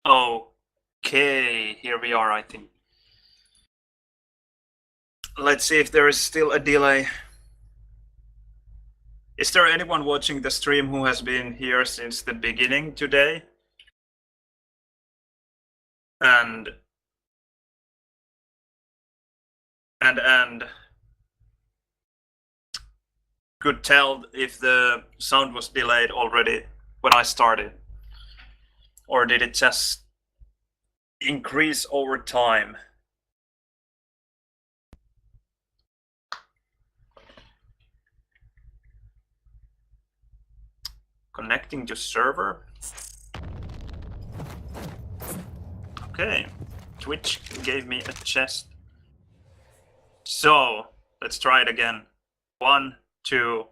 Okay, here we are, I think. Let's see if there is still a delay. Is there anyone watching the stream who has been here since the beginning today? And could tell if the sound was delayed already when I started? Or did it just increase over time? Connecting to server. Okay, Twitch gave me a chest. So, let's try it again. 1, 2.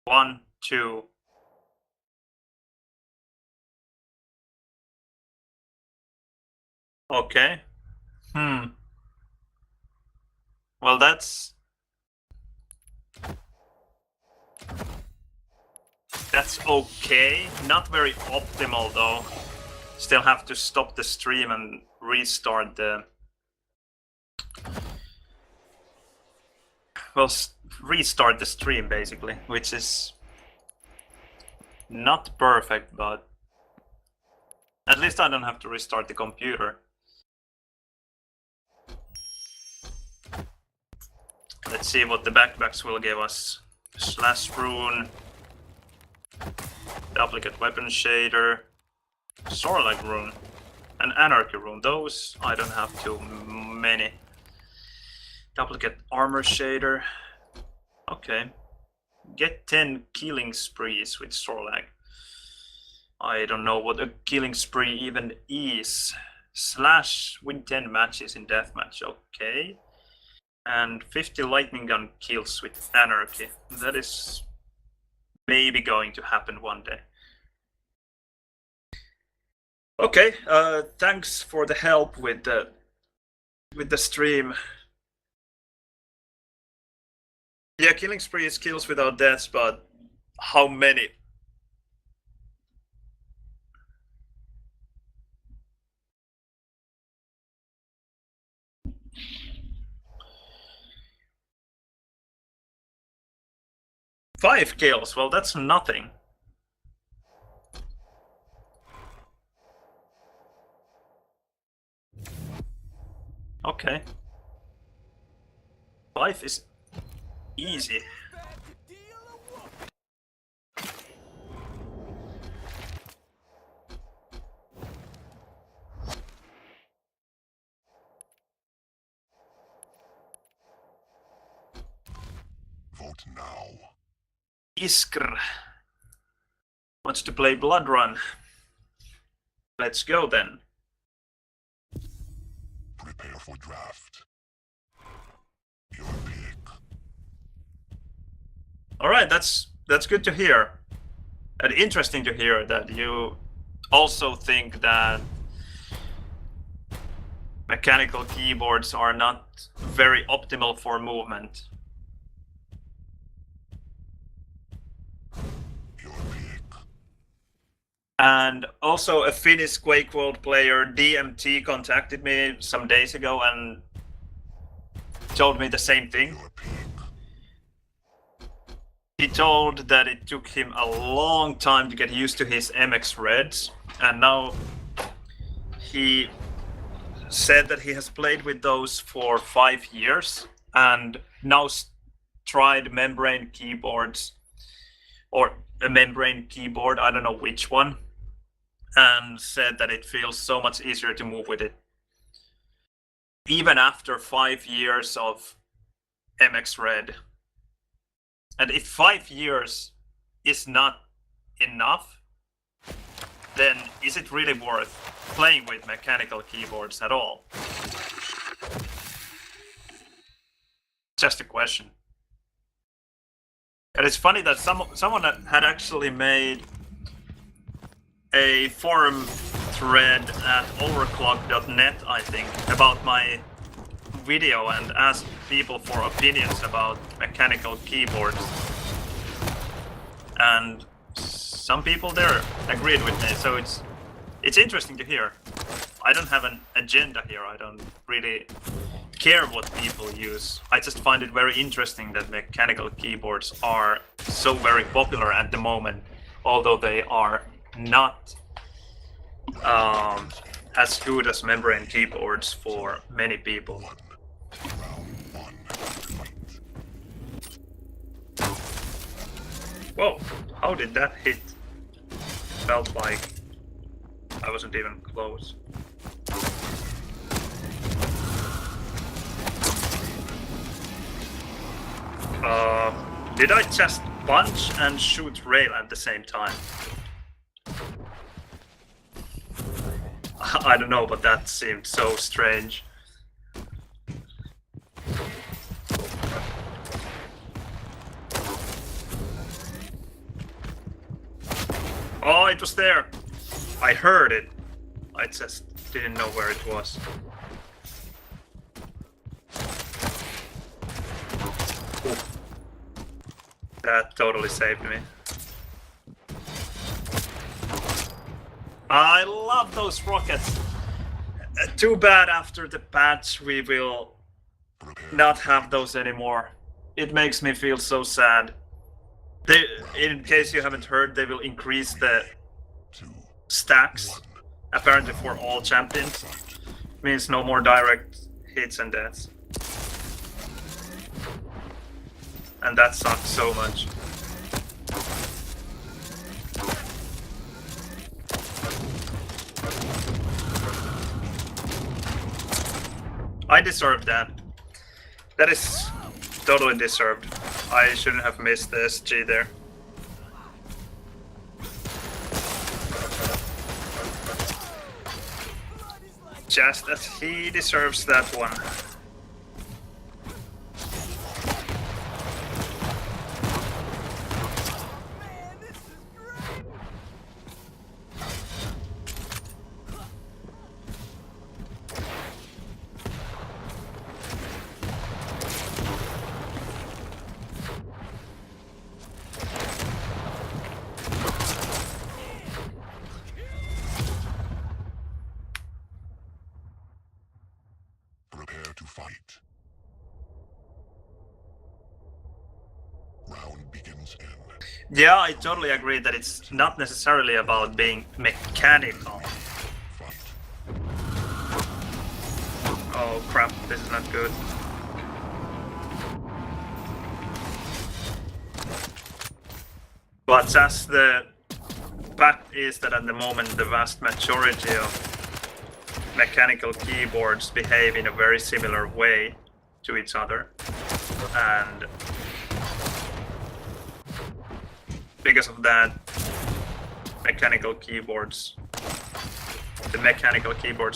1, 2. Okay. Well, that's okay. Not very optimal though. Still have to stop the stream and restart the... Well, restart the stream basically, which is not perfect, but at least I don't have to restart the computer. Let's see what the backpacks will give us. Slash rune, duplicate weapon shader, sword-like rune, and anarchy rune. Those I don't have too many. Duplicate armor shader. Okay. Get 10 killing sprees with sword-like. I don't know what a killing spree even is. Slash win 10 matches in deathmatch. Okay. And 50 lightning gun kills with anarchy. That is maybe going to happen one day. Okay, thanks for the help with the stream. Yeah, killing spree is kills without deaths, but how many? Five kills, well that's nothing. Okay. 5 is easy. Vote now. Iskr wants to play Blood Run. Let's go then. Prepare for draft. Your pick. Alright, that's good to hear. And interesting to hear that you also think that mechanical keyboards are not very optimal for movement. Your pick. And also a Finnish Quake World player, DMT, contacted me some days ago and told me the same thing. Your pick. He told that it took him a long time to get used to his MX Reds, and now he said that he has played with those for 5 years and now tried membrane keyboards, or a membrane keyboard, I don't know which one, and said that it feels so much easier to move with it. Even after 5 years of MX Red. And if 5 years is not enough, then is it really worth playing with mechanical keyboards at all? Just a question. And it's funny that someone had actually made a forum thread at overclock.net, I think, about my video and asked people for opinions about mechanical keyboards. And some people there agreed with me, so it's interesting to hear. I don't have an agenda here. I don't really care what people use. I just find it very interesting that mechanical keyboards are so very popular at the moment, although they are not as good as membrane keyboards for many people. Whoa, how did that hit? Felt like I wasn't even close. Did I just punch and shoot rail at the same time? I don't know, but that seemed so strange. Oh, it was there. I heard it. I just didn't know where it was. Oof. That totally saved me. I love those rockets. Too bad after the patch we will not have those anymore. It makes me feel so sad. They, in case you haven't heard, they will increase the stacks, apparently for all champions. Means no more direct hits and deaths. And that sucks so much. I deserve that. That is totally deserved. I shouldn't have missed the SG there. Just as he deserves that one. Prepare to fight. Round begins in. Yeah, I totally agree that it's not necessarily about being mechanical. Fight. Oh crap, this is not good. But as the fact is that at the moment the vast majority of mechanical keyboards behave in a very similar way to each other, and because of that, the mechanical keyboards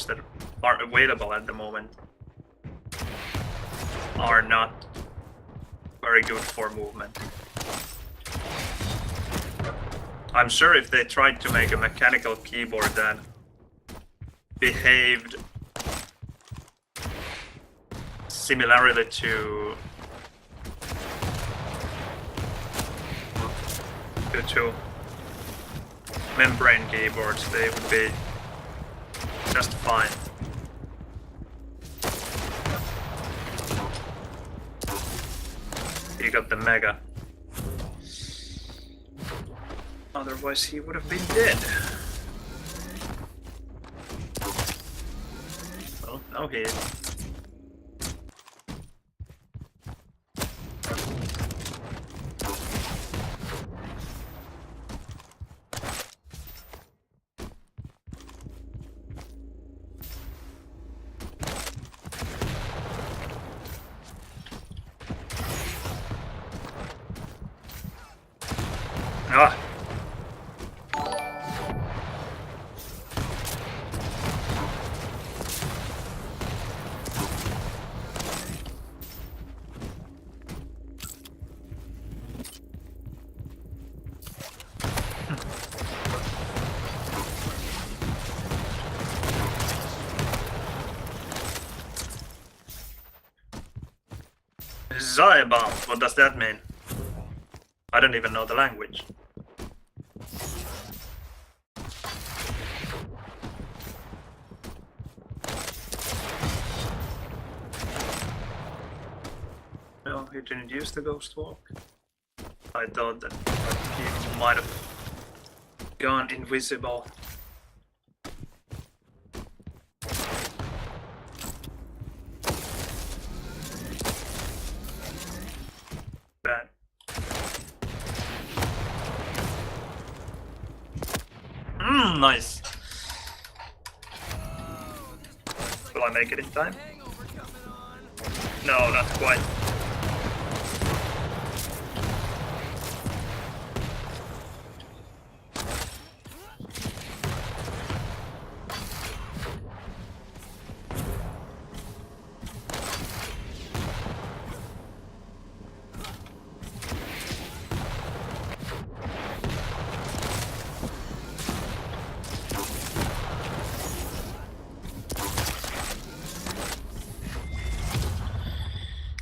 that are available at the moment are not very good for movement. I'm sure if they tried to make a mechanical keyboard that behaved similarly to membrane keyboards, they would be just fine. He got the mega. Otherwise he would have been dead. Well, now he is. Ah. Zybal, what does that mean? I don't even know the language. he didn't use the ghost walk. I thought that he might have gone invisible. Bad. Nice. Will I make it in time? No, not quite.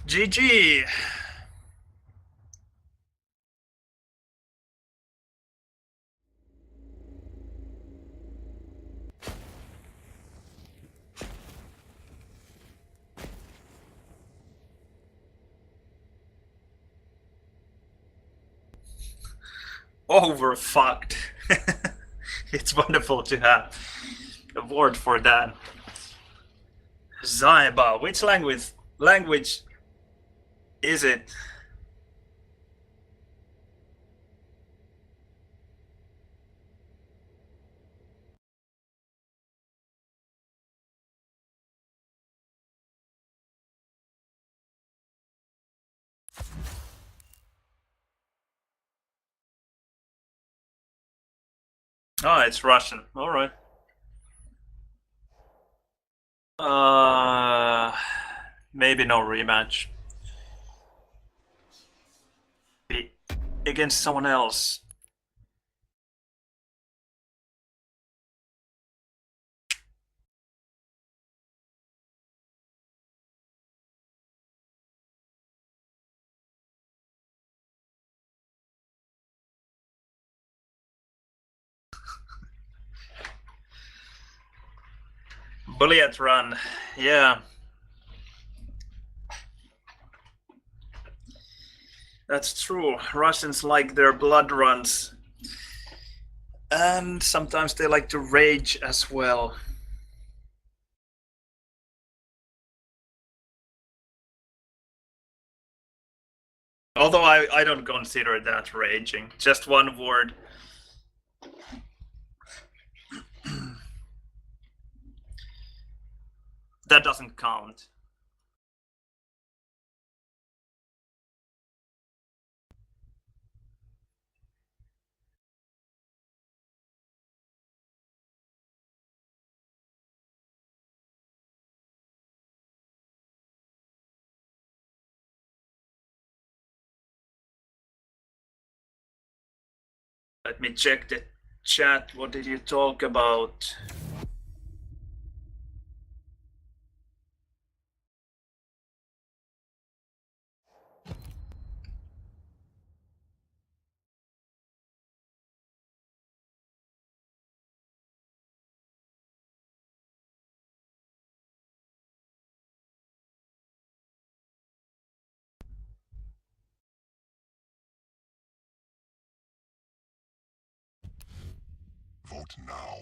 GG! Overfucked. It's wonderful to have a word for that. Zaiba, which language is it? Oh, it's Russian. All right. Maybe no rematch. Be against someone else. Bullet run, yeah. That's true. Russians like their blood runs. And sometimes they like to rage as well. Although I don't consider that raging. Just one word. That doesn't count. Let me check the chat. What did you talk about? Vote now.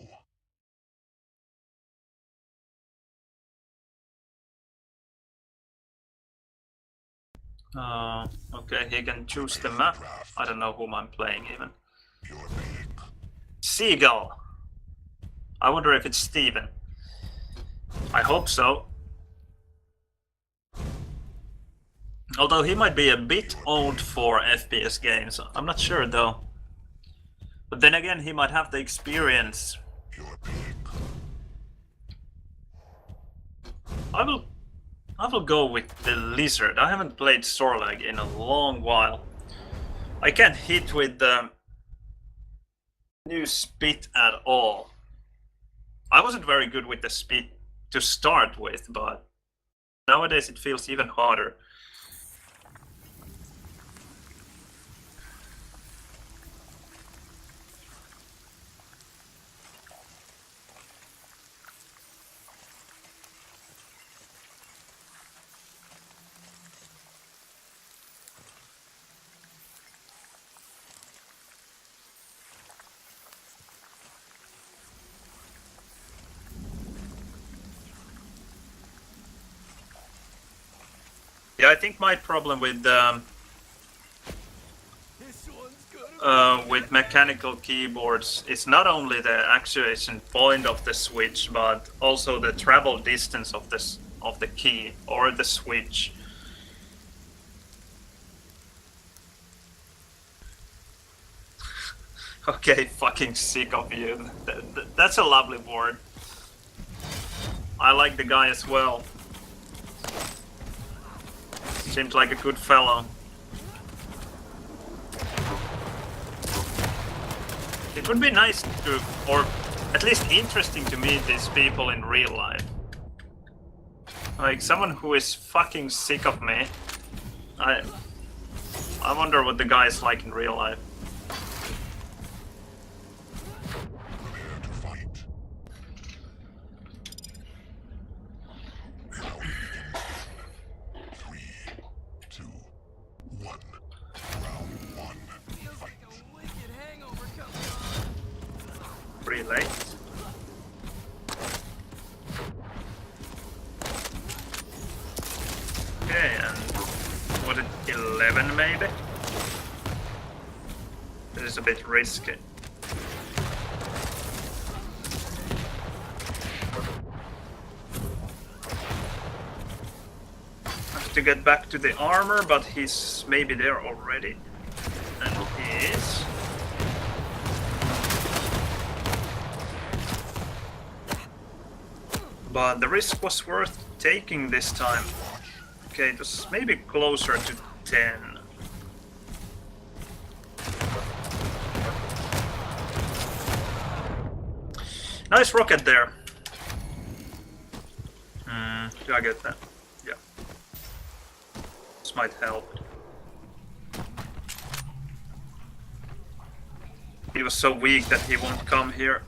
Okay, he can choose the map. I don't know whom I'm playing even. Your pick. Seagull. I wonder if it's Steven. I hope so. Although he might be a bit old for FPS games. I'm not sure though. But then again, he might have the experience. Your pick. I will go with the lizard. I haven't played Sorlag in a long while. I can't hit with the new spit at all. I wasn't very good with the spit to start with, but nowadays it feels even harder. Yeah, I think my problem with mechanical keyboards is not only the actuation point of the switch, but also the travel distance of the key or the switch. Okay, fucking sick of you. That's a lovely word. I like the guy as well. Seems like a good fellow. It would be nice to, or at least interesting to meet these people in real life. Like someone who is fucking sick of me. I wonder what the guy is like in real life. Prepare to fight. Now begins. 3, 2, 1. Round 1. Fight. Pretty late. Okay, and was it 11 maybe? This is a bit risky. Have to get back to the armor, but he's maybe there already. And he is. But the risk was worth taking this time. Okay, it was maybe closer to 10. Nice rocket there. Do I get that? Yeah. This might help. He was so weak that he won't come here.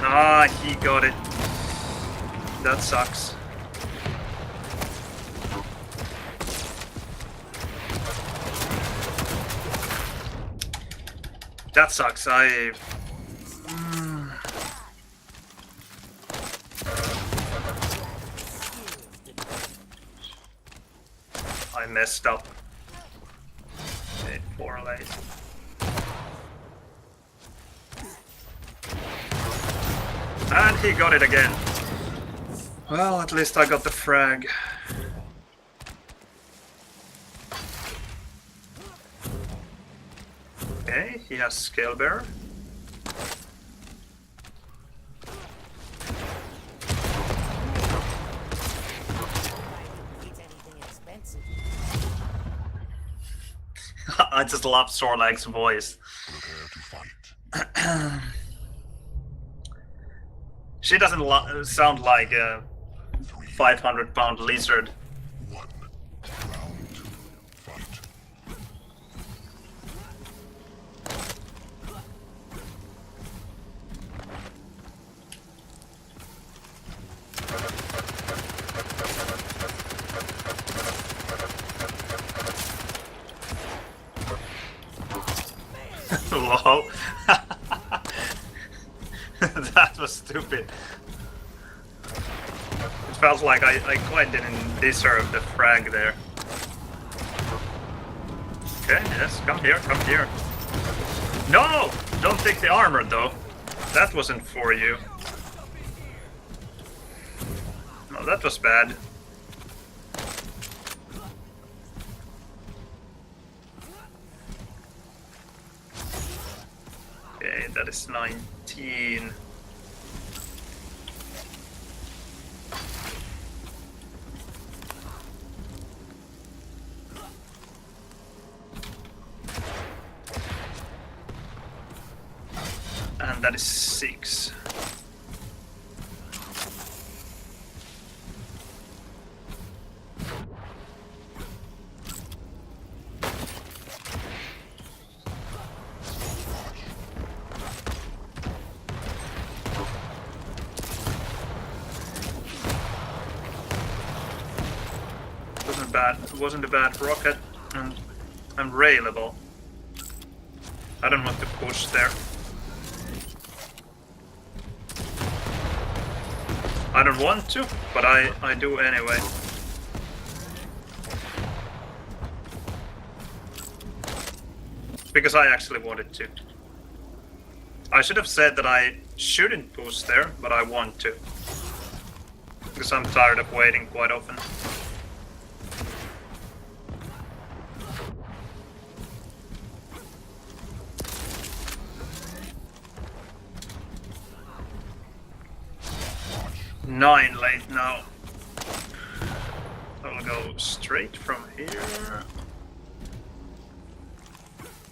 Ah, he got it. That sucks. That sucks. I messed up. Okay, 4 late. And he got it again. Well, at least I got the frag. Okay, he has scale bearer. I just love Sorlag's voice. Prepare to fight. She doesn't sound like a 500-pound lizard. 1. Round 2. Fight. Lol. That was stupid. It felt like I quite didn't deserve the frag there. Okay, yes, come here, come here. No! Don't take the armor though. That wasn't for you. No, that was bad. Okay, that is 19. And that is 6. Wasn't a bad rocket, and I'm railable. I don't want to push there. I don't want to, but I do anyway. Because I actually wanted to. I should have said that I shouldn't push there, but I want to. Because I'm tired of waiting quite often. Nine late now. I'll go straight from here.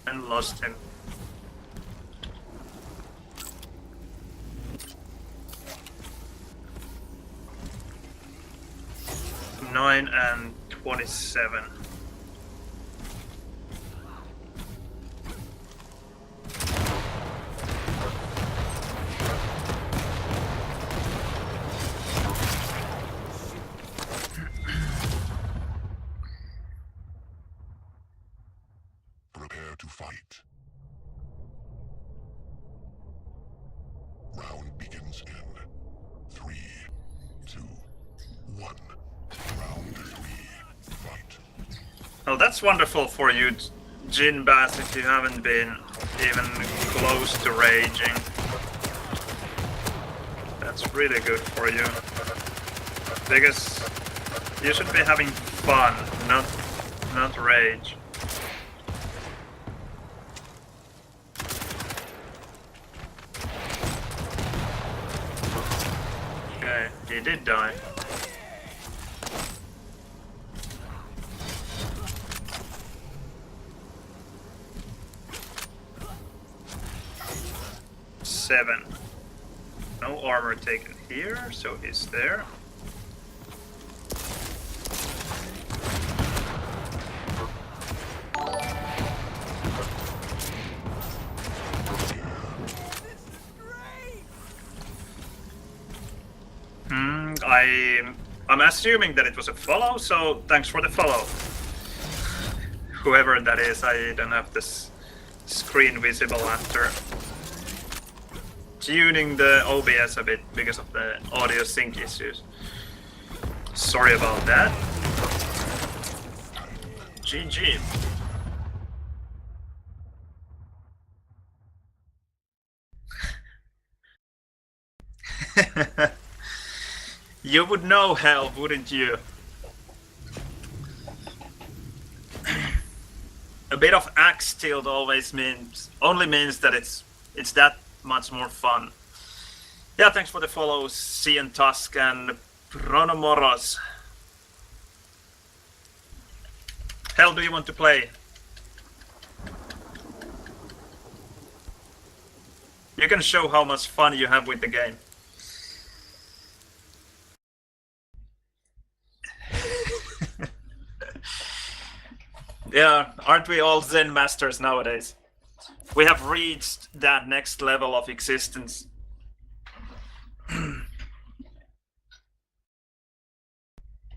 And lost him. Nine and 27. Prepare to fight. Round begins in 3, 2, 1. Round 3. Fight. Well, that's wonderful for you, Jin Bass, if you haven't been even close to raging. That's really good for you. Because you should be having fun, not rage. Okay, he did die. Seven. No armor taken here, so he's there. I'm assuming that it was a follow, so thanks for the follow. Whoever that is, I don't have this screen visible after tuning the OBS a bit because of the audio sync issues. Sorry about that. GG. You would know hell, wouldn't you? A bit of axe tilt always only means that it's that much more fun. Yeah, thanks for the follows, Cian Tusk and Pronomoros. Hell do you want to play? You can show how much fun you have with the game. Yeah, aren't we all Zen masters nowadays? We have reached that next level of existence.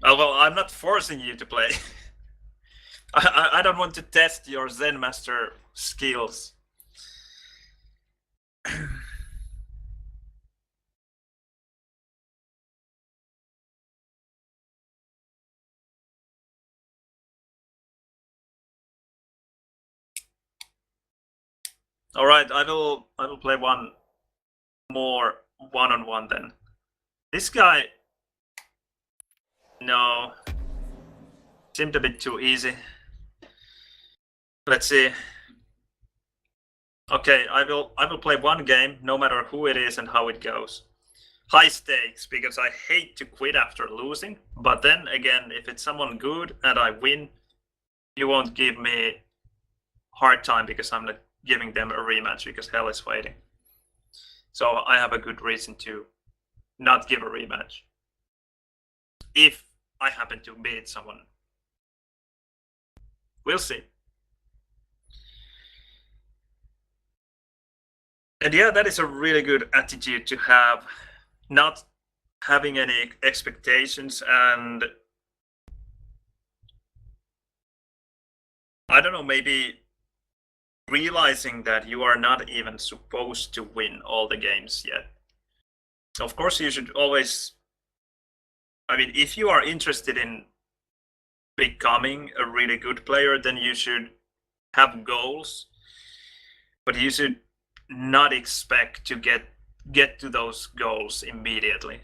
Well, I'm not forcing you to play. I don't want to test your Zen master skills. All right, I will play one more one-on-one then. This guy, no, seemed a bit too easy. Let's see. Okay, I will play one game, no matter who it is and how it goes. High stakes, because I hate to quit after losing. But then again, if it's someone good and I win, you won't give me hard time because I'm not giving them a rematch because hell is waiting. So I have a good reason to not give a rematch. If I happen to beat someone. We'll see. And yeah, that is a really good attitude to have. Not having any expectations and I don't know, maybe realizing that you are not even supposed to win all the games yet. Of course, you should always I mean, if you are interested in becoming a really good player, then you should have goals, but you should not expect to get to those goals immediately.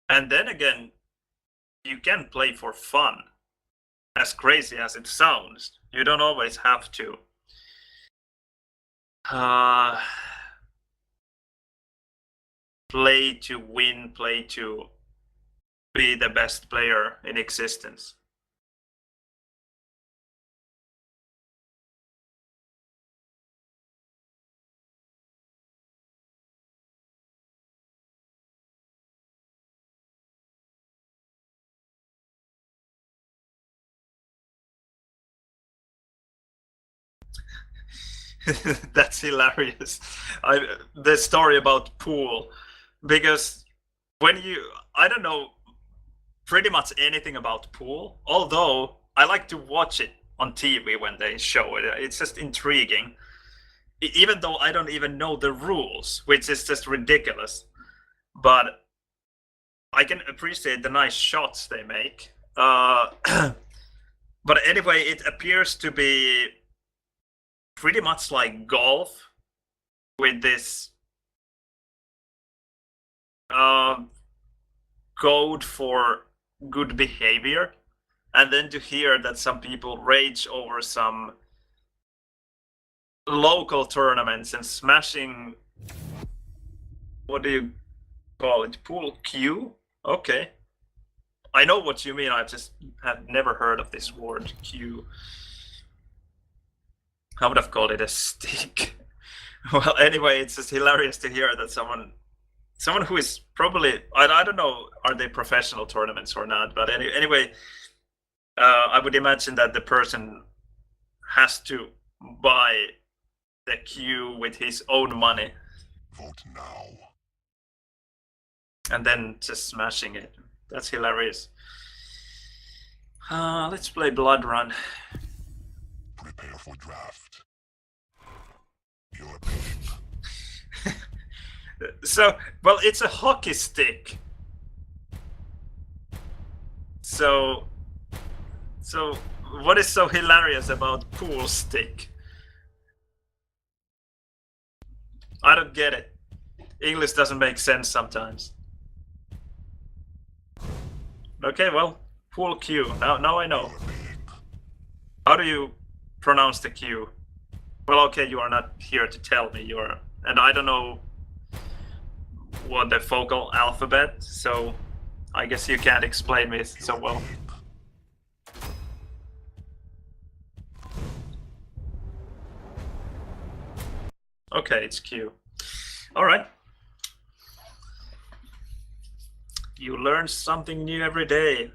And then again, you can play for fun. As crazy as it sounds, you don't always have to play to win, play to be the best player in existence. That's hilarious. The story about pool, because when I don't know pretty much anything about pool, although I like to watch it on TV when they show it. It's just intriguing, even though I don't even know the rules, which is just ridiculous. But I can appreciate the nice shots they make. But anyway, it appears to be pretty much like golf with this code for good behavior, and then to hear that some people rage over some local tournaments and smashing, what do you call it, pool cue? Okay, I know what you mean. I just had never heard of this word cue. I would have called it a stick. Well, anyway, it's just hilarious to hear that someone who is probably, I don't know, are they professional tournaments or not, but anyway, I would imagine that the person has to buy the queue with his own money. Vote now. And then just smashing it. That's hilarious. Let's play Blood Run. Prepare for draft. You're picking. So, well, it's a hockey stick. So what is so hilarious about pool stick? I don't get it. English doesn't make sense sometimes. Okay, well, pool Q. Now I know. How do you pronounce the Q? Well, okay, you are not here to tell me. And I don't know what the vocal alphabet, so I guess you can't explain me so well. Okay, it's Q. All right. You learn something new every day.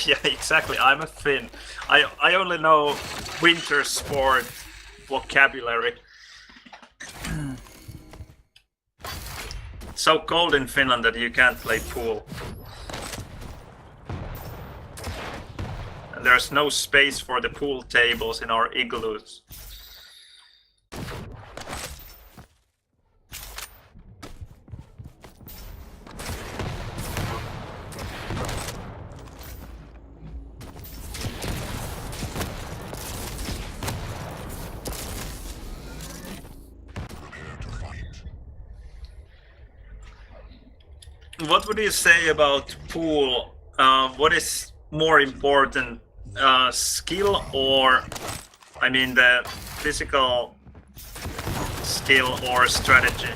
Yeah, exactly. I'm a Finn. I only know winter sport vocabulary. It's so cold in Finland that you can't play pool. And there's no space for the pool tables in our igloos. What would you say about pool? What is more important, skill or, I mean, the physical skill or strategy?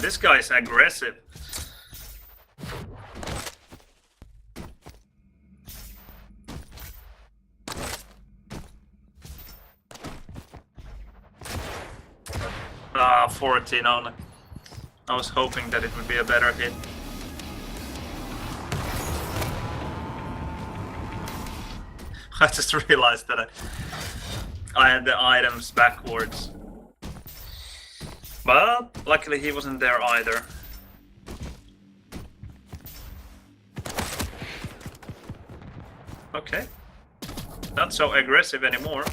This guy's aggressive. Ah, 14 only. I was hoping that it would be a better hit. I just realized that I had the items backwards. But luckily he wasn't there either. Okay. Not so aggressive anymore.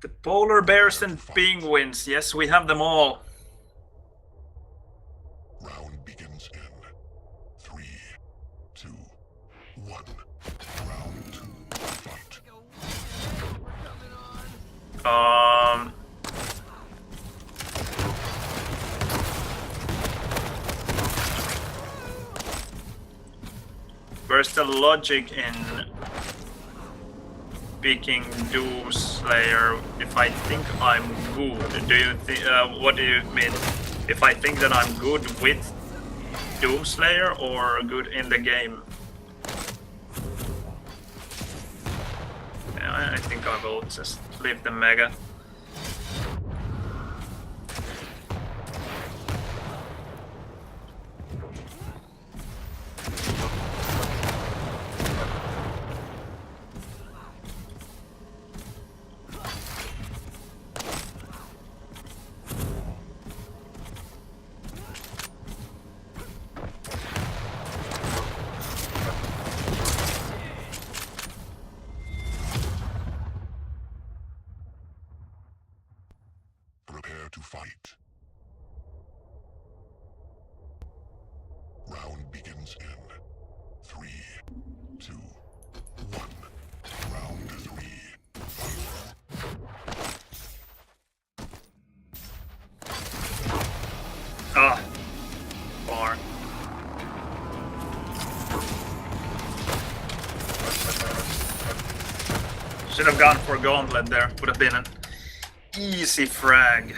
The polar bears and penguins. Yes, we have them all. Round begins in 3, 2, 1. Round 2. Fight. Where's the logic in picking Doom Slayer if I think I'm good? Do you think? What do you mean? If I think that I'm good with Doom Slayer or good in the game? Yeah, I think I will just leave the Mega. Prepare to fight. Round begins in 3, 2, 1. Round 3. Ah, far. Should have gone for Gauntlet there. Would have been an easy frag.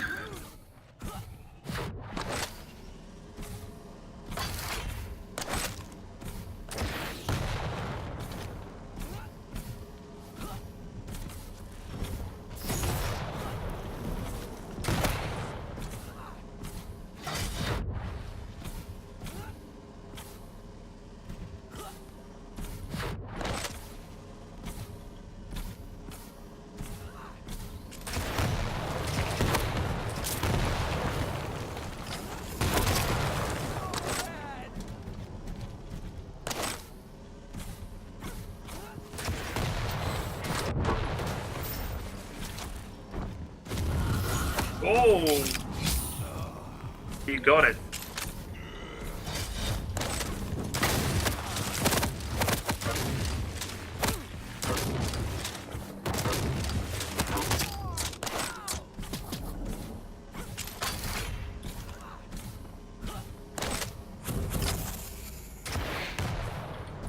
Oh, he got it.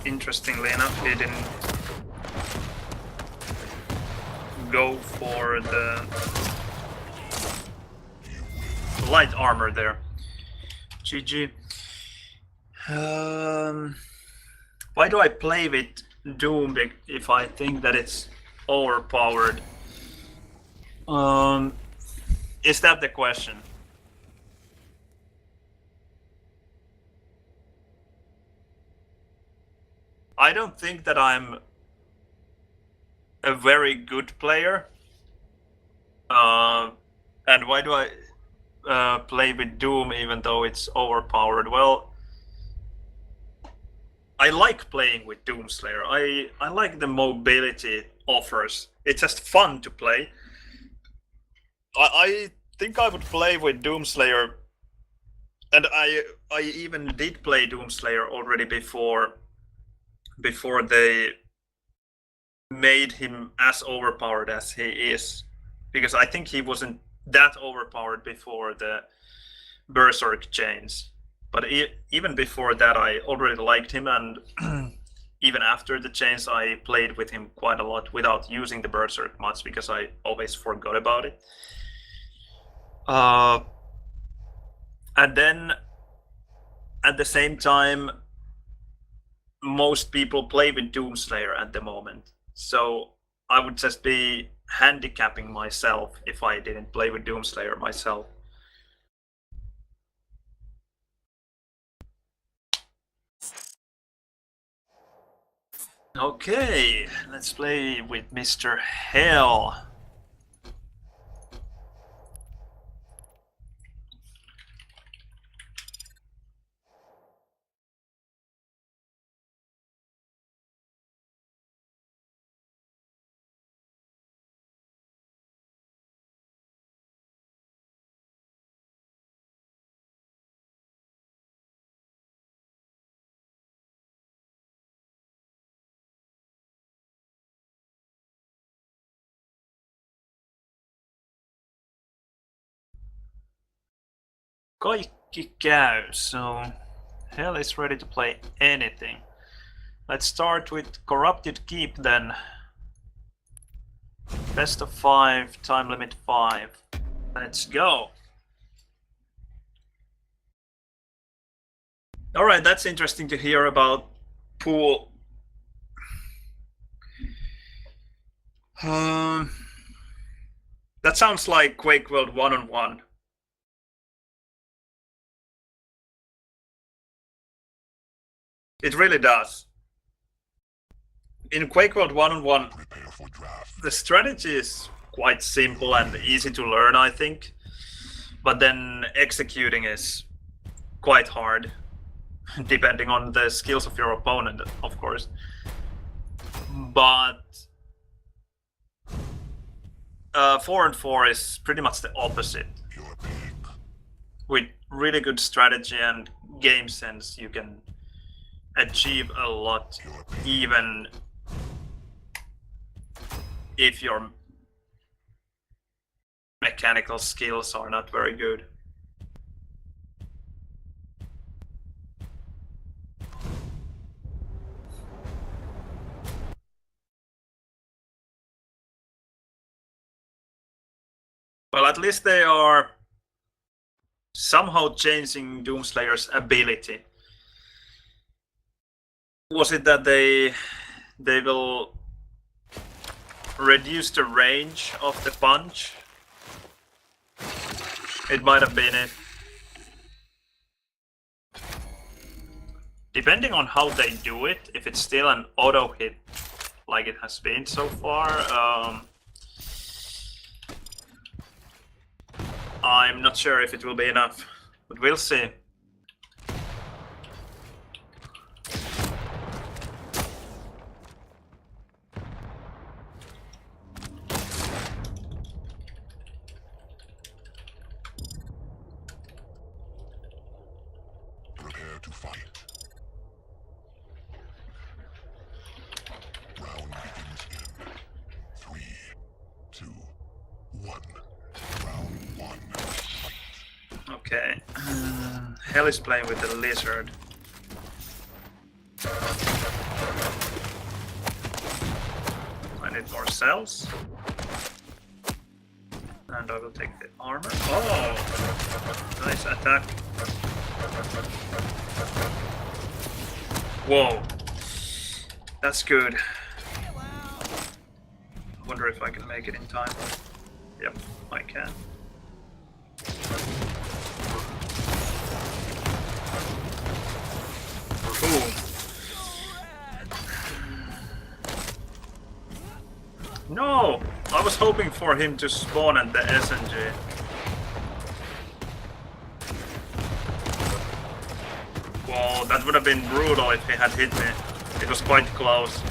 Interestingly enough, he didn't go for the light armor there. GG. Why do I play with Doom if I think that it's overpowered? Is that the question? I don't think that I'm a very good player. And why do I play with Doom even though it's overpowered? Well, I like playing with Doomslayer. I like the mobility it offers. It's just fun to play. I think I would play with Doomslayer, and I even did play Doomslayer already before they made him as overpowered as he is, because I think he wasn't that overpowered before the Berserk chains. But even before that, I already liked him, and even after the chains, I played with him quite a lot without using the Berserk much because I always forgot about it. And then at the same time, most people play with Doomslayer at the moment. So I would just be handicapping myself if I didn't play with Doomslayer myself. Okay, let's play with Mr. Hell. Kaikki käy, so Hell is ready to play anything. Let's start with Corrupted Keep then. Best of 5, time limit 5. Let's go. Alright, that's interesting to hear about pool. That sounds like Quake World 1-on-1. It really does. In Quake World 1-on-1, the strategy is quite simple and easy to learn, I think. But then executing is quite hard, depending on the skills of your opponent, of course. But 4-on-4 is pretty much the opposite. With really good strategy and game sense, you can achieve a lot, even if your mechanical skills are not very good. Well, at least they are somehow changing Doomslayer's ability. Was it that they will reduce the range of the punch? It might have been it. Depending on how they do it, if it's still an auto hit like it has been so far, I'm not sure if it will be enough, but we'll see. Prepare to fight. Round begins in 3, 2, 1. Round 1. Fight. Okay. Hell is playing with the lizard. I need more cells. And I will take the armor. Oh! Nice attack. Whoa. That's good. I wonder if I can make it in time. Yep, I can. Cool. No! I was hoping for him to spawn at the SNG. Whoa, that would have been brutal if he had hit me. It was quite close.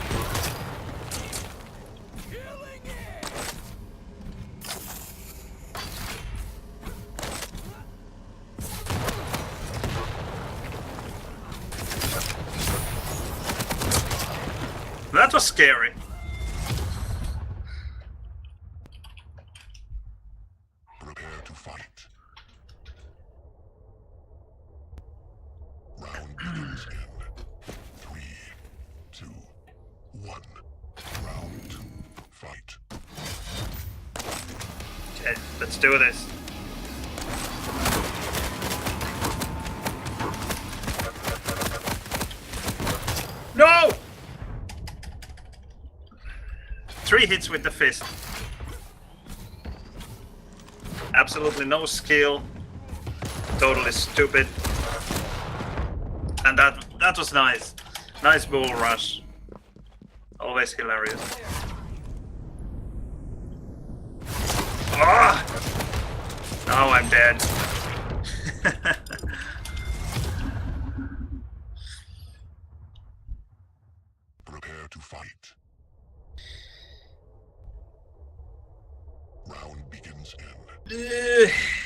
That was scary. Prepare to fight. Round begins in 3, 2, 1. Round 2. Fight. Okay, let's do this. No! 3 hits with the fist. absolutely no skill. Totally stupid. And that was nice. Nice bull rush. Always hilarious. Ah! Now I'm dead. Prepare to fight. Round begins in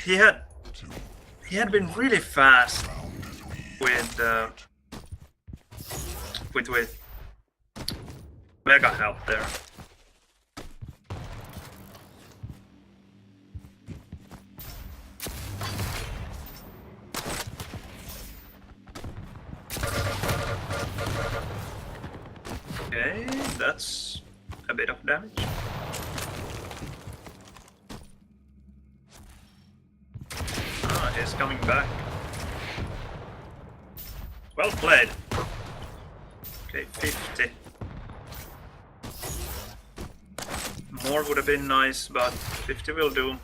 He had been really fast round 3. with mega help there. Okay, that's a bit of damage. Ah, he's coming back. Well played. Okay, 50. More would have been nice, but 50 will do.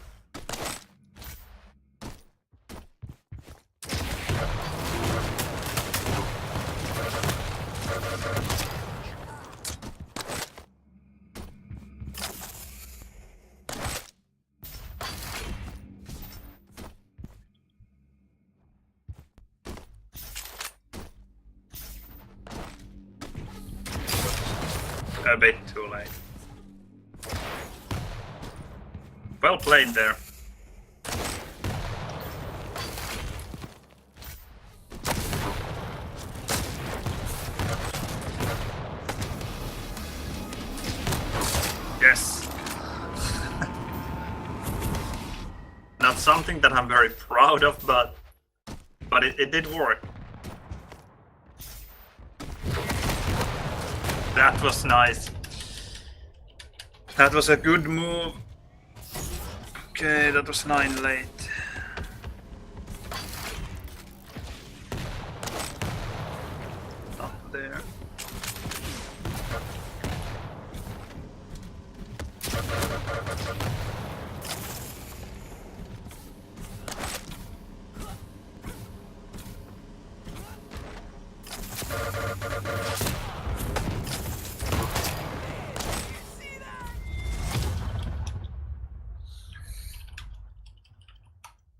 A bit too late. Well played there. Yes. Not something that I'm very proud of, but it did work. That was nice. That was a good move. Okay, that was 9 late. Up there.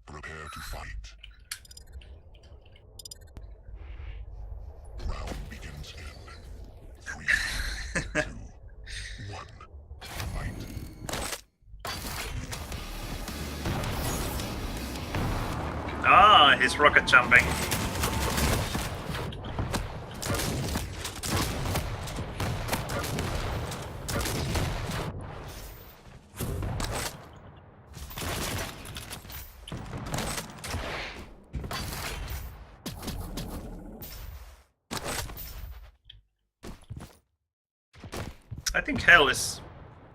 Prepare to fight. Round begins in 3, 2, 1. Fight. Ah, he's rocket jumping. I think Hell is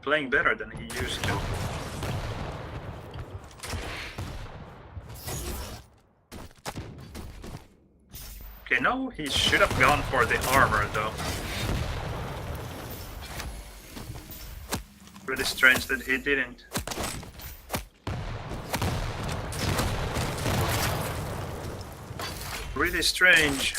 playing better than he used to. Okay, no, he should have gone for the armor though. Really strange that he didn't. Really strange.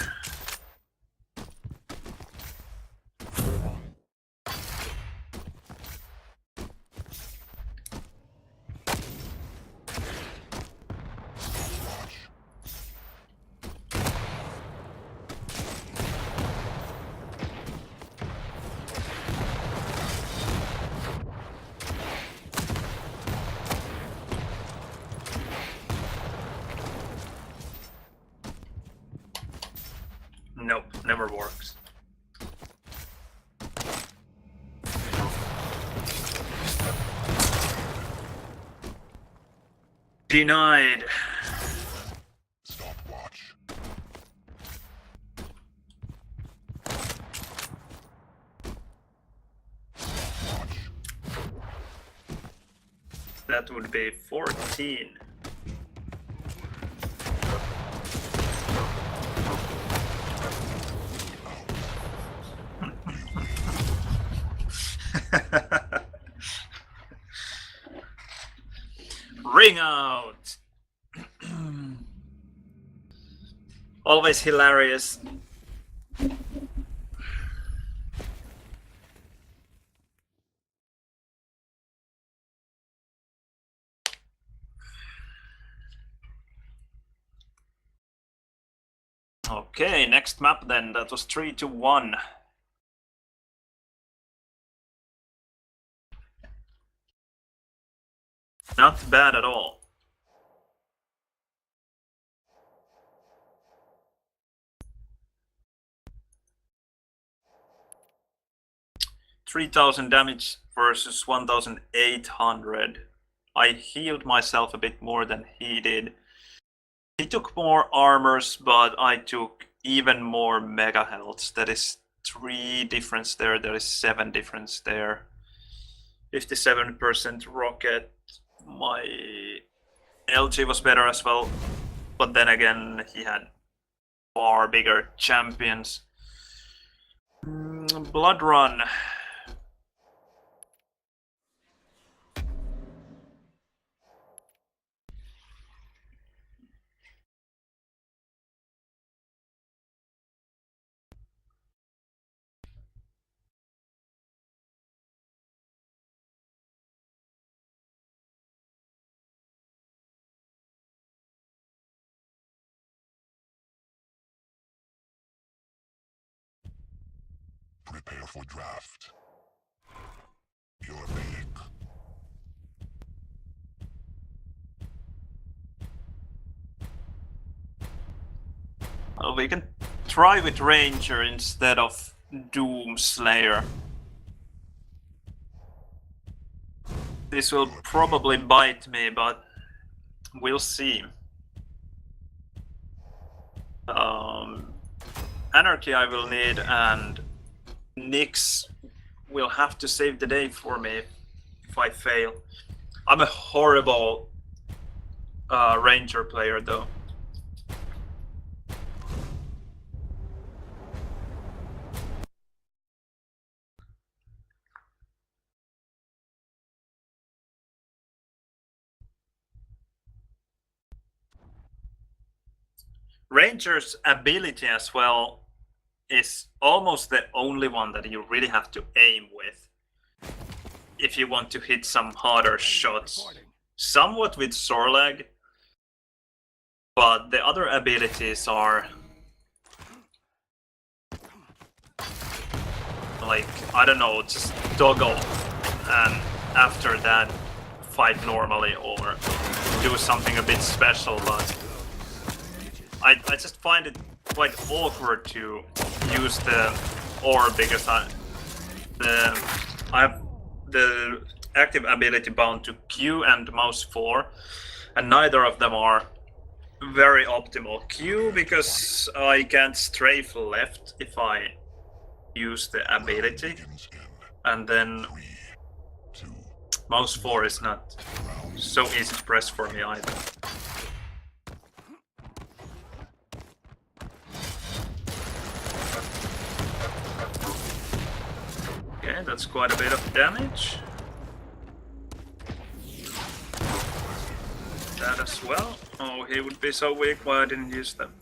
Nope, never works. Denied. Stopwatch. Stopwatch. That would be 14. Bleeding out! Always hilarious. Okay, next map then. That was 3-1. Not bad at all. $3,000 damage versus 1,800. I healed myself a bit more than he did. He took more armors, but I took even more mega healths. That is 3 difference there. There is 7 difference there. 57% rocket. My LG was better as well, but then again he had far bigger champions. Blood Run. Prepare for draft. You're big. Well, we can try with Ranger instead of Doomslayer. This will probably bite me, but we'll see. Anarchy I will need, and Nyx will have to save the day for me if I fail. I'm a horrible Ranger player though. Ranger's ability as well is almost the only one that you really have to aim with if you want to hit some harder shots. Somewhat with Sorlag, but the other abilities are like, I don't know, just toggle and after that fight normally or do something a bit special, but I just find it quite awkward to use the orb because I have the active ability bound to Q and mouse 4, and neither of them are very optimal. Q because I can't strafe left if I use the ability, and then mouse 4 is not so easy to press for me either. Okay, that's quite a bit of damage. That as well. Oh, he would be so weak, why I didn't use them.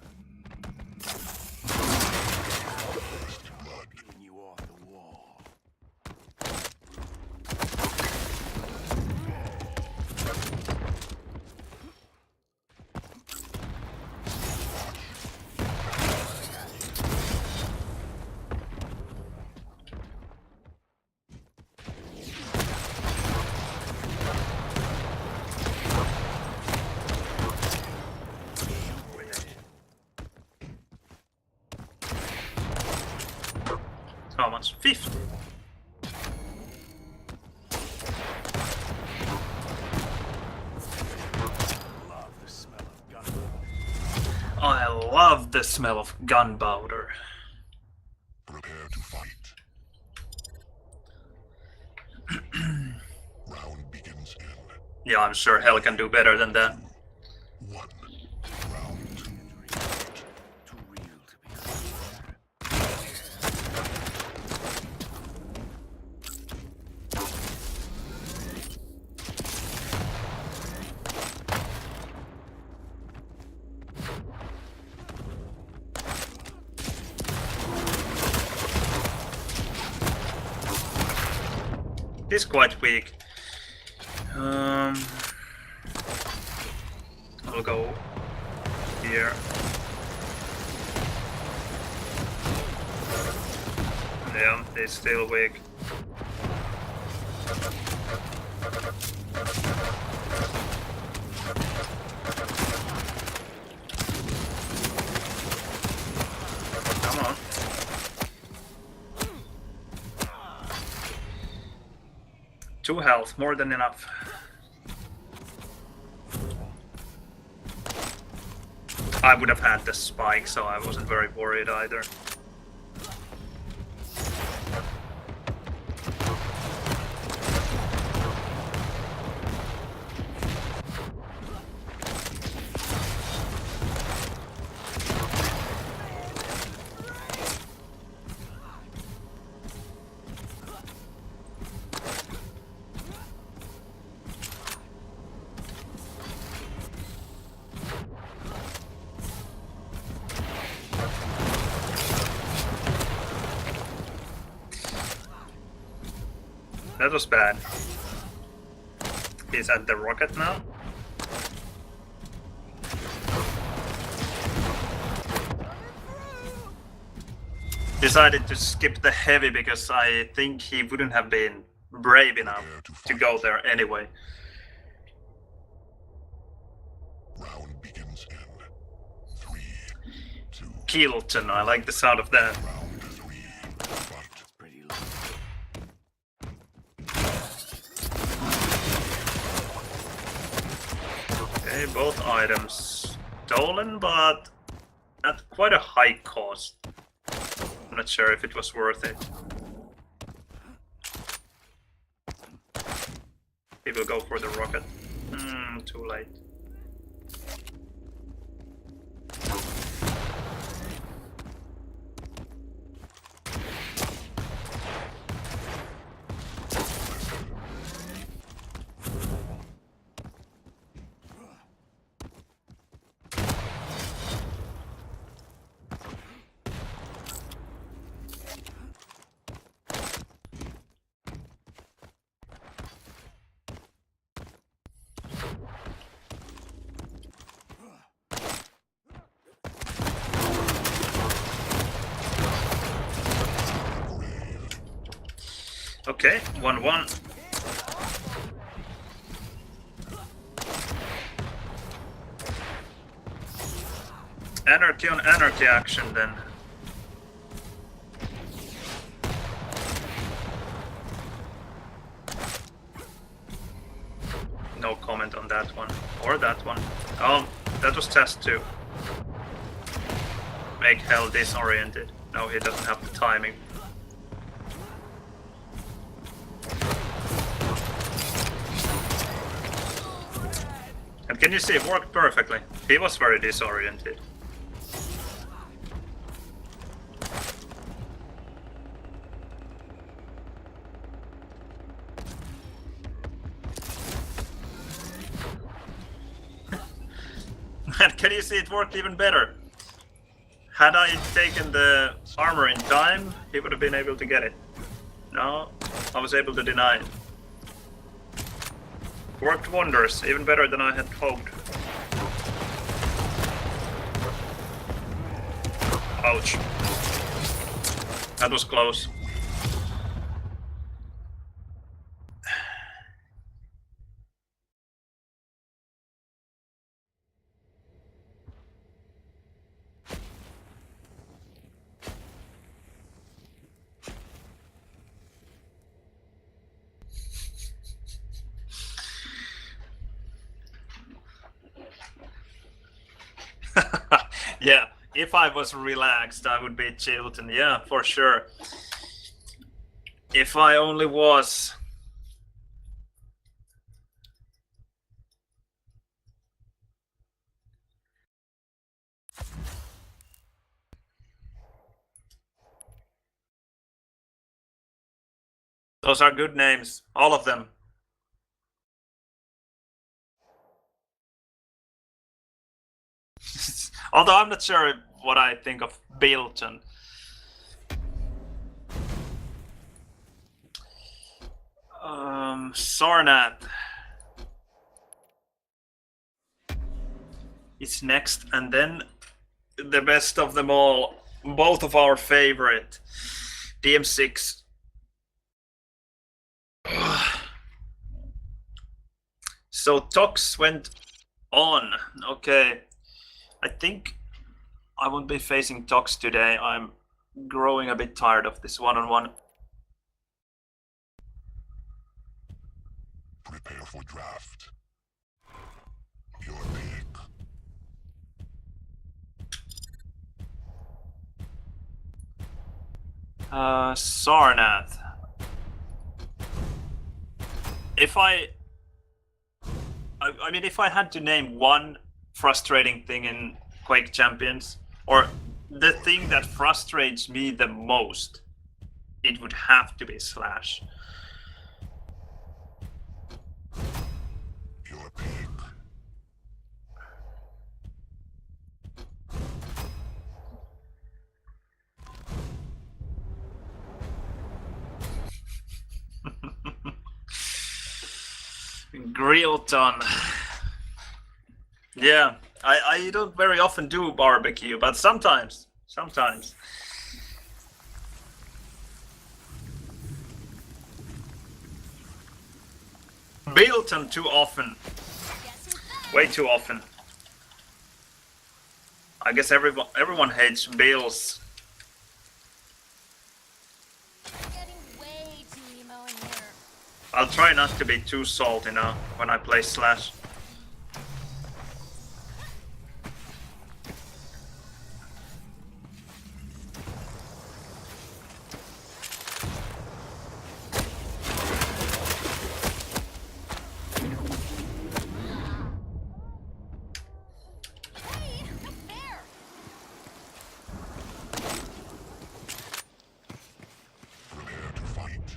How much? 50. I love the smell of gunpowder. Prepare to fight. Round begins in Yeah, I'm sure hell can do better than that. 1. Round 2. Too real to be He's quite weak. I'll go here. Yeah, he's still weak. Come on. Two health, more than enough. I would have had the spike, so I wasn't very worried either. That was bad. He's at the rocket now. Decided to skip the heavy because I think he wouldn't have been brave enough to go there anyway. Round begins in 3, 2. Milton, I like the sound of that. Round 3. Fight. Pretty low. Okay, both items stolen, but at quite a high cost. I'm not sure if it was worth it. He will go for the rocket. Too late. Okay, 1-1. Anarchy on anarchy action then. No comment on that one. Or that one. Oh, that was test 2. Make hell disoriented. No, he doesn't have the timing. And can you see, it worked perfectly. He was very disoriented. And can you see, it worked even better. Had I taken the armor in time, he would have been able to get it. No, I was able to deny it. Worked wonders, even better than I had hoped. Ouch. That was close. Yeah, if I was relaxed, I would be Chilton. Yeah, for sure. If I only was. Those are good names, all of them. Although I'm not sure what I think of Milton. Sarnath is next, and then the best of them all, both of our favorite, DM6. So Tox went on. Okay, I think I won't be facing Tox today. I'm growing a bit tired of this one-on-one. Prepare for draft. Your pick. Sarnath. If I mean, if I had to name one frustrating thing in Quake Champions, or the thing that frustrates me the most, it would have to be Slash. Your pick. Grillton. Yeah, I don't very often do barbecue, but sometimes. Milton too often. Way too often. I guess everyone hates Bills. Getting way too emo in here. I'll try not to be too salty now when I play Slash. Hey, no fair. Prepare to fight.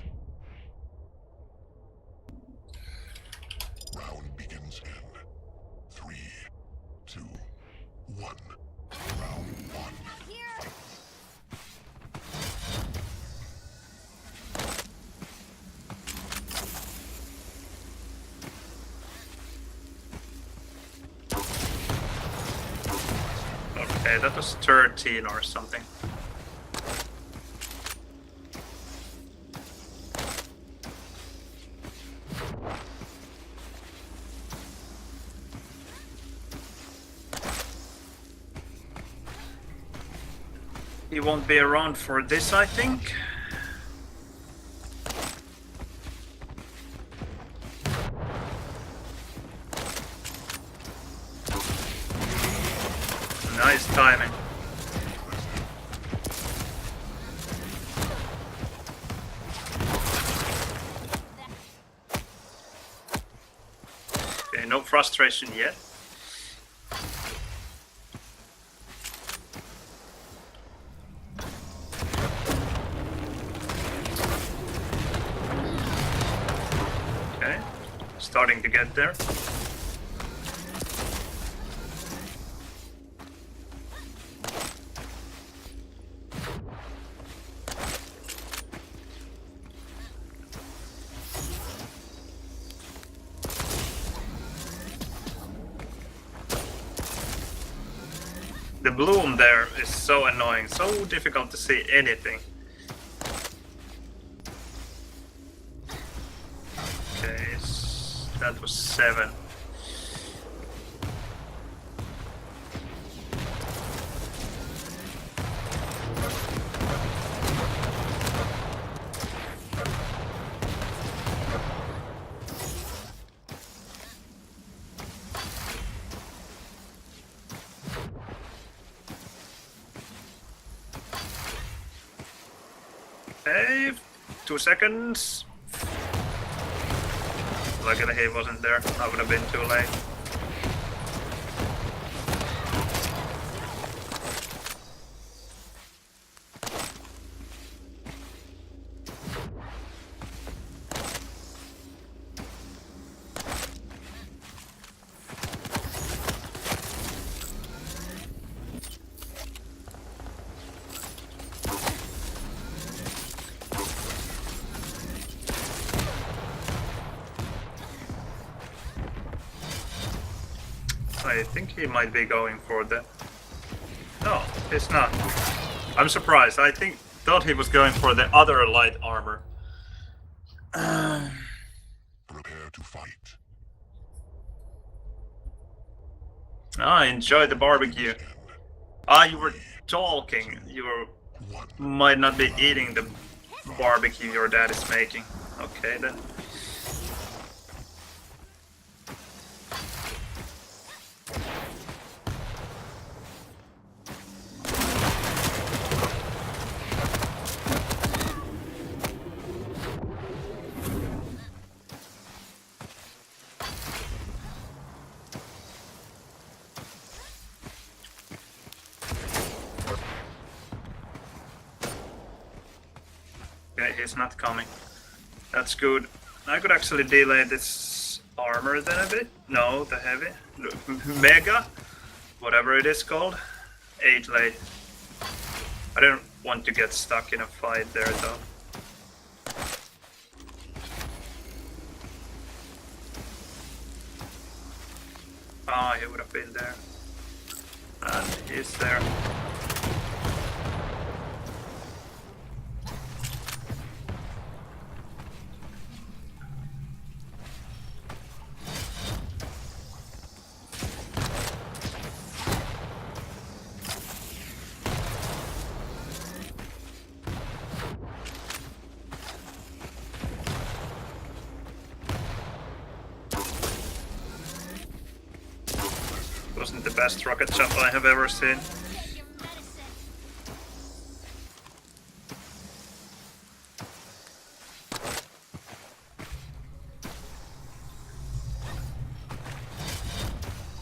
Round begins in 3, 2, 1. Round 1. Here. Okay, that was 13 or something. He won't be around for this, I think. Nice timing. Okay, no frustration yet. Okay, starting to get there. The bloom there is so annoying, so difficult to see anything. Okay, that was 7. Okay, 2 seconds. Luckily he wasn't there, I would have been too late. I think he might be going for the... No, he's not. I'm surprised. Thought he was going for the other light armor. Prepare to fight. Enjoy the barbecue. You were talking. You might not be eating the barbecue your dad is making. Okay then. Okay, he's not coming. That's good. I could actually delay this armor then a bit. No, the heavy. Mega? Whatever it is called. 8 late. I don't want to get stuck in a fight there though. He would have been there. And he's there. Wasn't the best rocket jump I have ever seen. Take your medicine.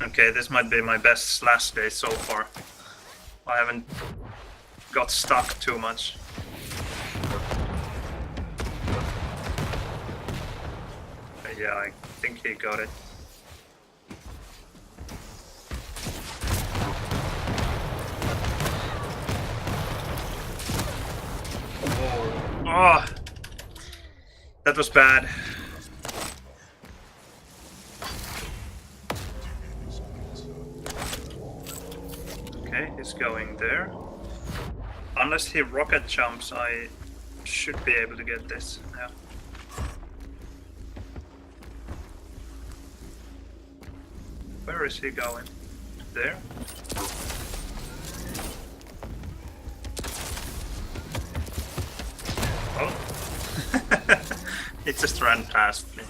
Okay, this might be my best slash day so far. I haven't got stuck too much. Yeah, I think he got it. Oh, that was bad. Okay, he's going there. Unless he rocket jumps, I should be able to get this. Yeah. Where is he going? There? Oh. It just ran past me.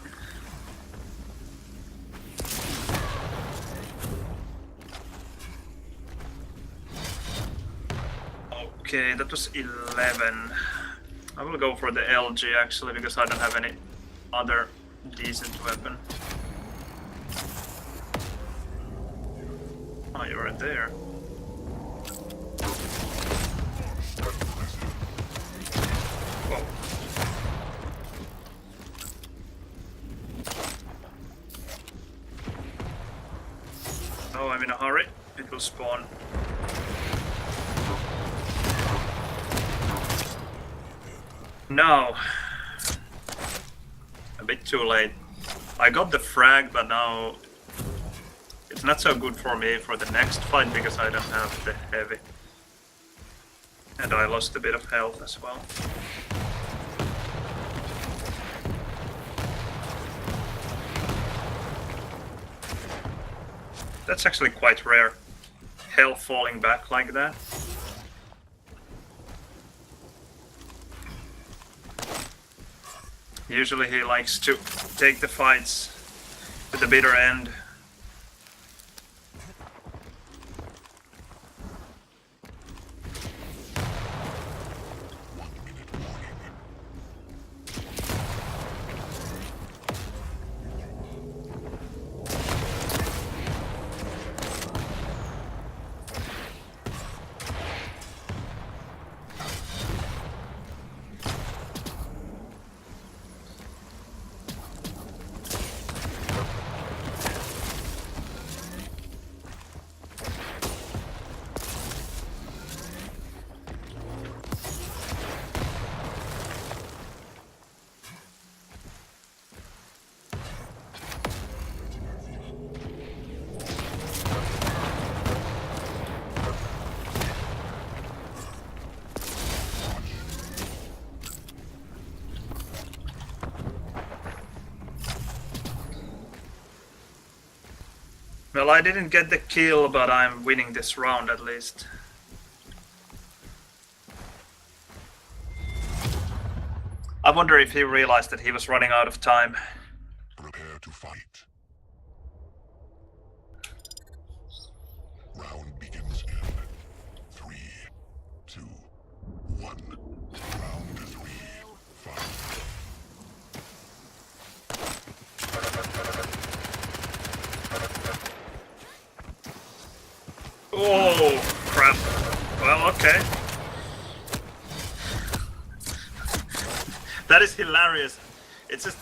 Okay, that was 11. I will go for the LG actually because I don't have any other decent weapon. Oh, you're right there. Whoa. Oh, I'm in a hurry. It will spawn. No. A bit too late. I got the frag, but now it's not so good for me for the next fight because I don't have the heavy. And I lost a bit of health as well. That's actually quite rare. Health falling back like that. Usually he likes to take the fights to the bitter end. Well, I didn't get the kill, but I'm winning this round at least. I wonder if he realized that he was running out of time. Prepare to fight. Round begins in 3, 2, 1. Round 3. Fight. Oh, crap. Well, okay. That is hilarious. It's just...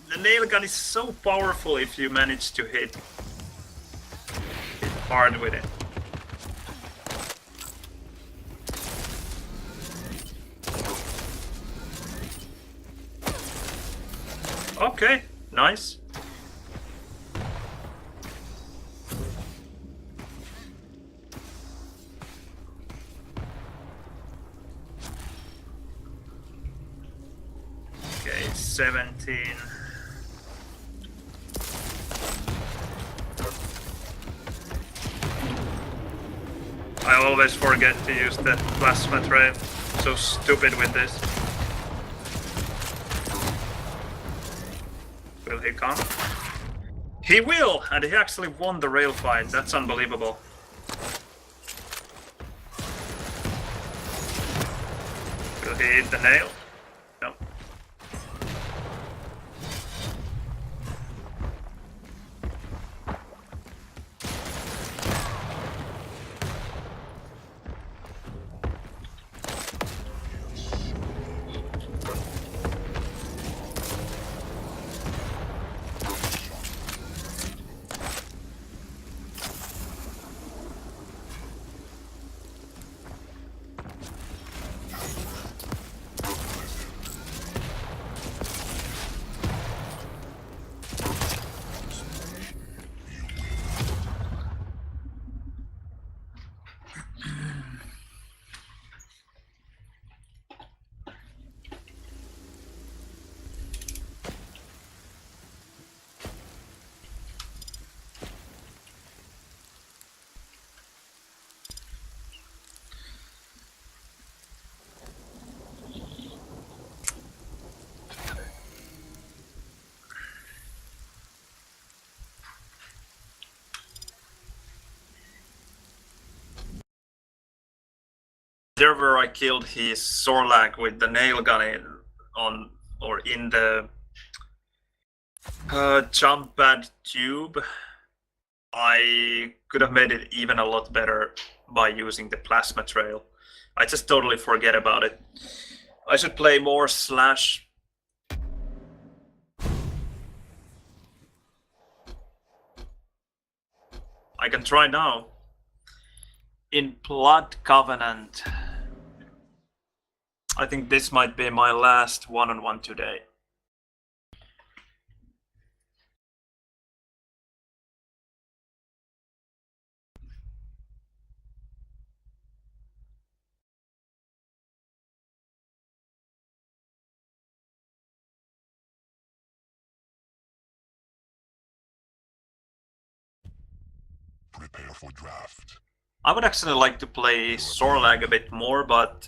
the nail gun is so powerful if you manage to hit hard with it. Okay, nice. Okay, 17. I always forget to use the plasma trail. So stupid with this. Will he come? He will! And he actually won the rail fight. That's unbelievable. Will he hit the nail? No. There where I killed his Sorlag with the nail gun in the jump pad tube. I could have made it even a lot better by using the plasma trail. I just totally forget about it. I should play more slash. I can try now. In Blood Covenant. I think this might be my last one-on-one today. Prepare for draft. I would actually like to play Sorlag a bit more, but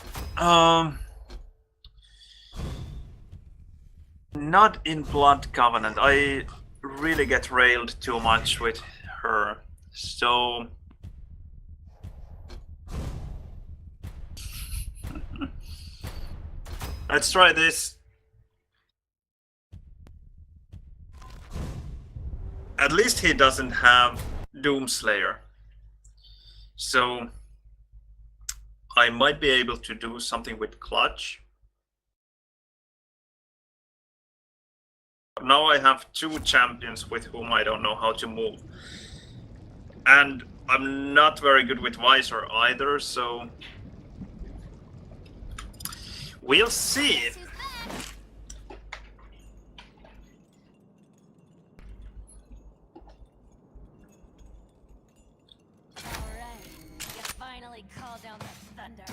not in Blood Covenant. I really get railed too much with her, so let's try this. At least he doesn't have Doomslayer, so I might be able to do something with Clutch. Now I have two champions with whom I don't know how to move. And I'm not very good with Visor either, so we'll see. Guess who's back? Alright, you finally called down the thunder.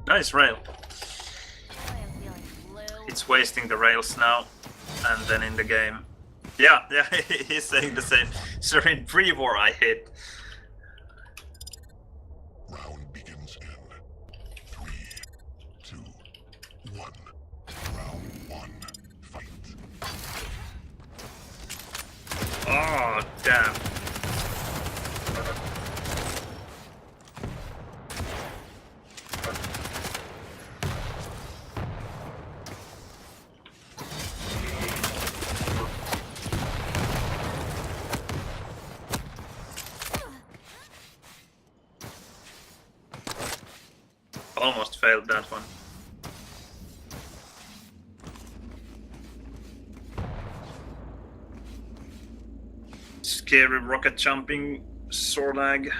Nice rail. I am feeling blue. It's wasting the rails now, and then in the game. Yeah, he's saying the same. So in pre-war I hit. Round begins in 3, 2, 1. Round 1. Fight. Oh, damn. Almost failed that one. Scary rocket jumping, Sorlag.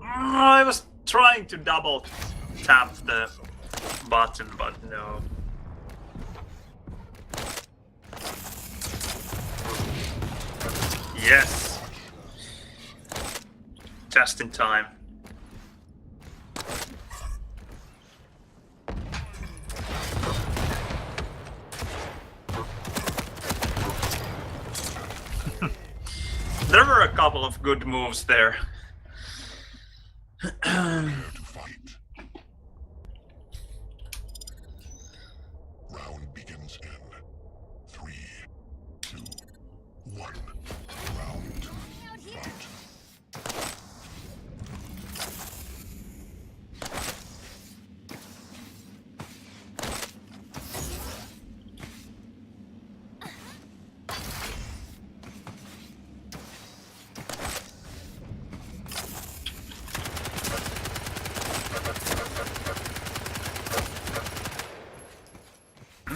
I was trying to double tap the button, but no. Yes! Just in time. There were a couple of good moves there. To fight. Round begins in 3, 2, 1. Round 2. Fight.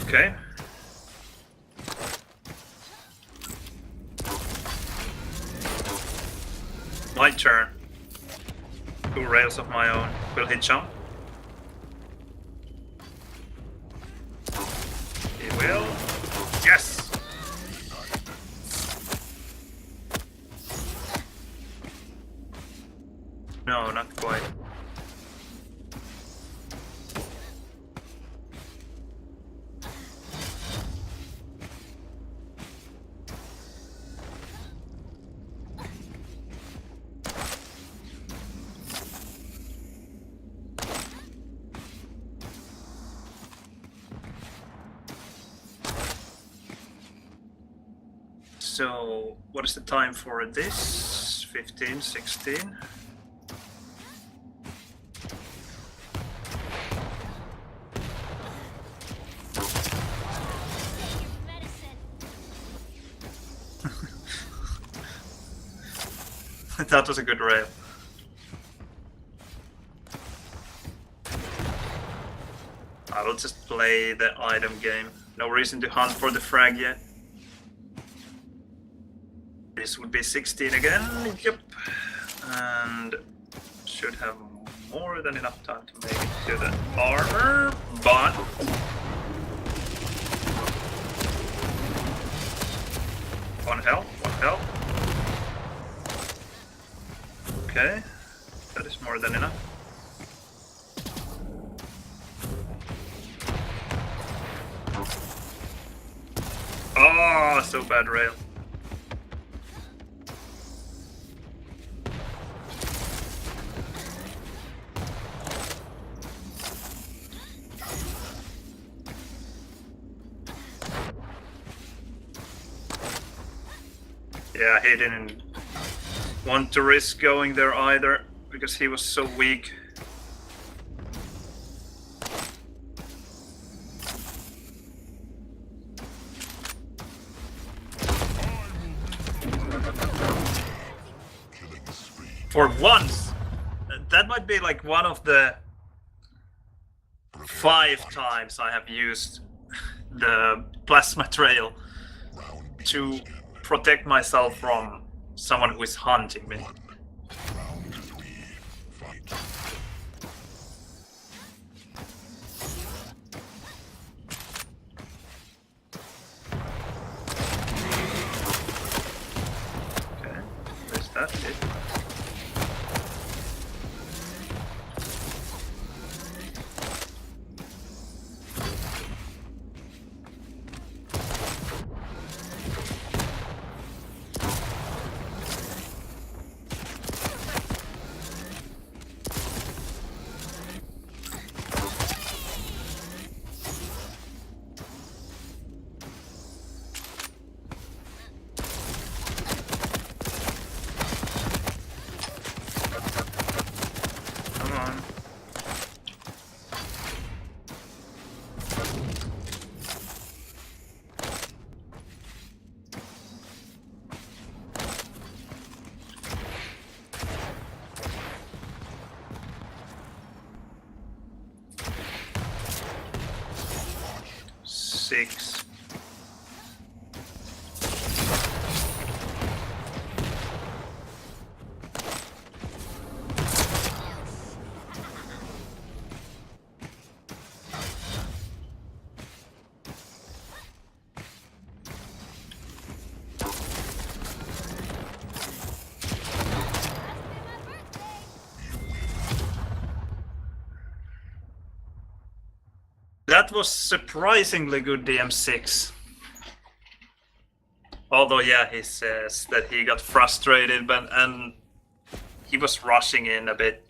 Okay. My turn. 2 rails of my own. Will he jump? He will. Yes! No, not quite. So, what is the time for this? 15, 16? Medicine. That was a good rail. I will just play the item game. No reason to hunt for the frag yet. This would be 16 again, yep. And should have more than enough time to make it to the armor, but... One health. Okay, that is more than enough. Oh, so bad rail. Yeah, he didn't want to risk going there either, because he was so weak. For once! That might be like one of the 5 times I have used the plasma trail to protect myself from someone who is hunting me. Round 3, fight. Okay, there's that hit. Come on. Six. That was surprisingly good DM6. Although, yeah, he says that he got frustrated, and he was rushing in a bit.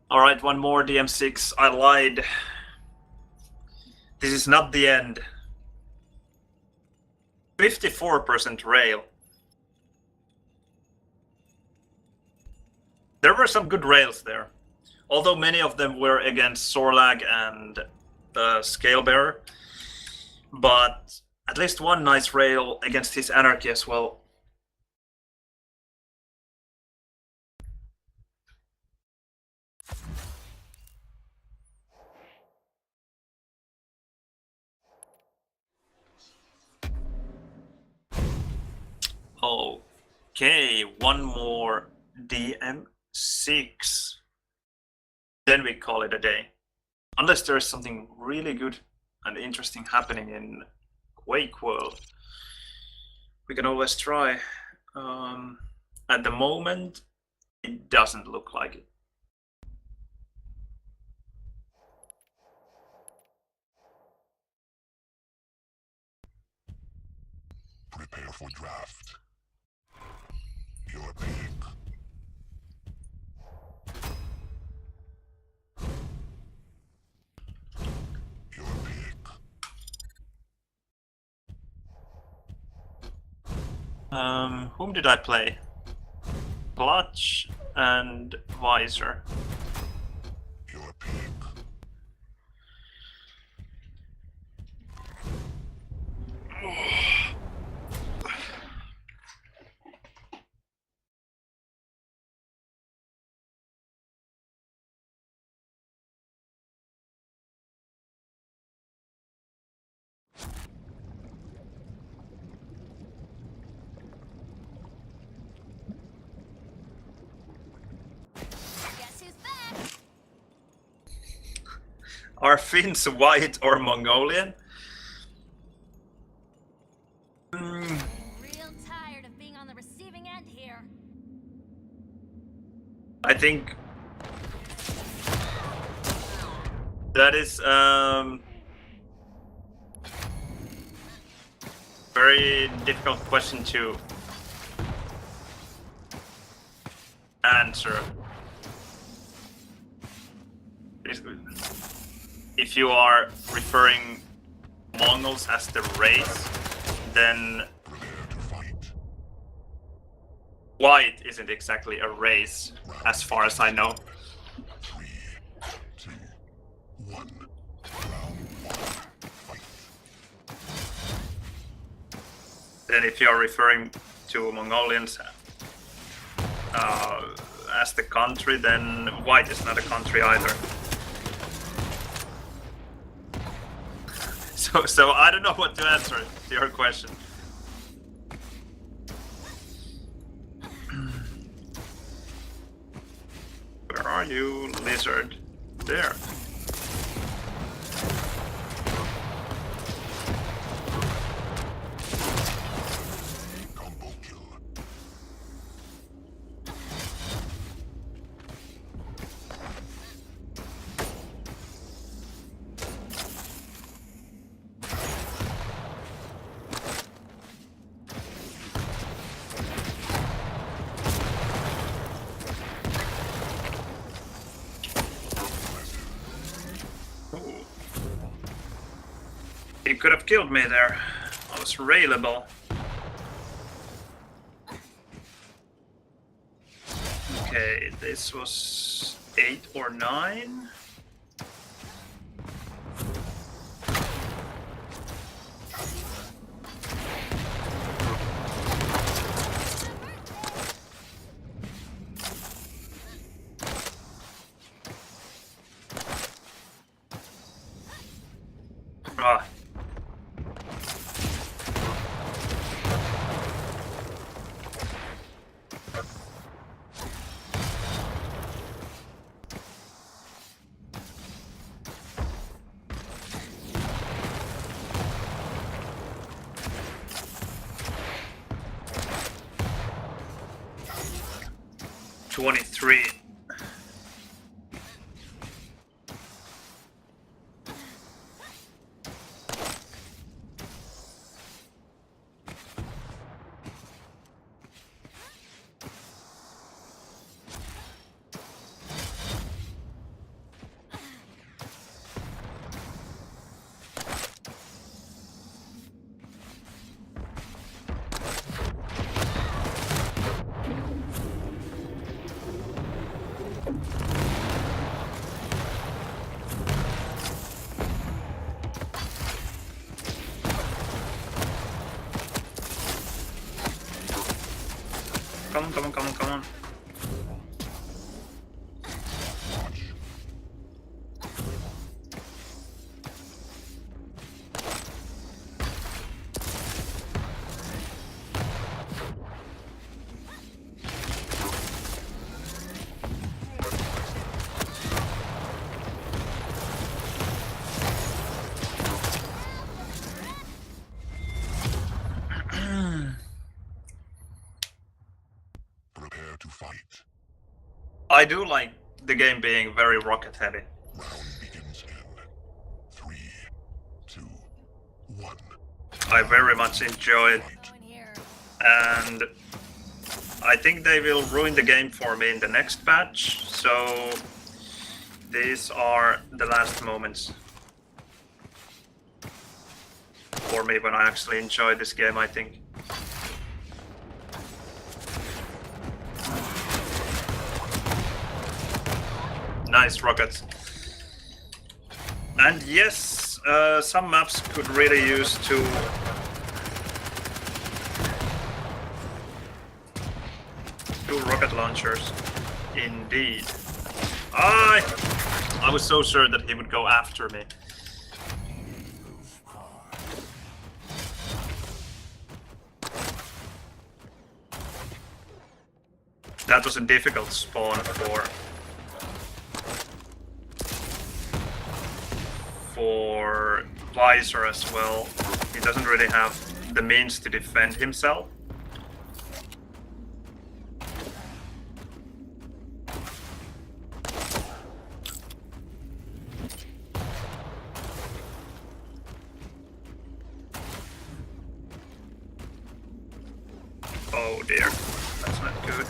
All right, one more DM6. I lied. This is not the end. 54% rail. There were some good rails there. Although many of them were against Sorlag and the Scalebearer. But at least one nice rail against his Anarchy as well. Okay, one more DM6. Then we call it a day. Unless there is something really good and interesting happening in Quake world. We can always try. At the moment, it doesn't look like it. Prepare for draft. Your pick. Your pick. Whom did I play? Clutch and Visor. Your pick. Guess who's back? Are Finns white or Mongolian? Hmm, Real tired of being on the receiving end here. I think that is very difficult question to answer. If you are referring Mongols as the race, then Prepare to fight. white isn't exactly a race, as far as I know. 3, 2, 1. Round 1. Fight. Then if you are referring to Mongolians as the country, then white is not a country either. So I don't know what to answer to your question. are you, lizard? There. Combo kill. Ooh. He could have killed me there. I was railable. Okay, this was 8 or 9. Ah. $23. Come on, come on, come on, come on. Prepare to fight. I do like the game being very rocket heavy. Round begins in 3, 2, 1. I very much enjoy it, Fight. Go in here. and I think they will ruin the game for me in the next patch, so these are the last moments for me when I actually enjoy this game, I think. Nice rockets. And yes, some maps could really use to do rocket launchers. Indeed. I was so sure that he would go after me. That was a difficult spawn for Visor as well. He doesn't really have the means to defend himself. Oh dear, that's not good.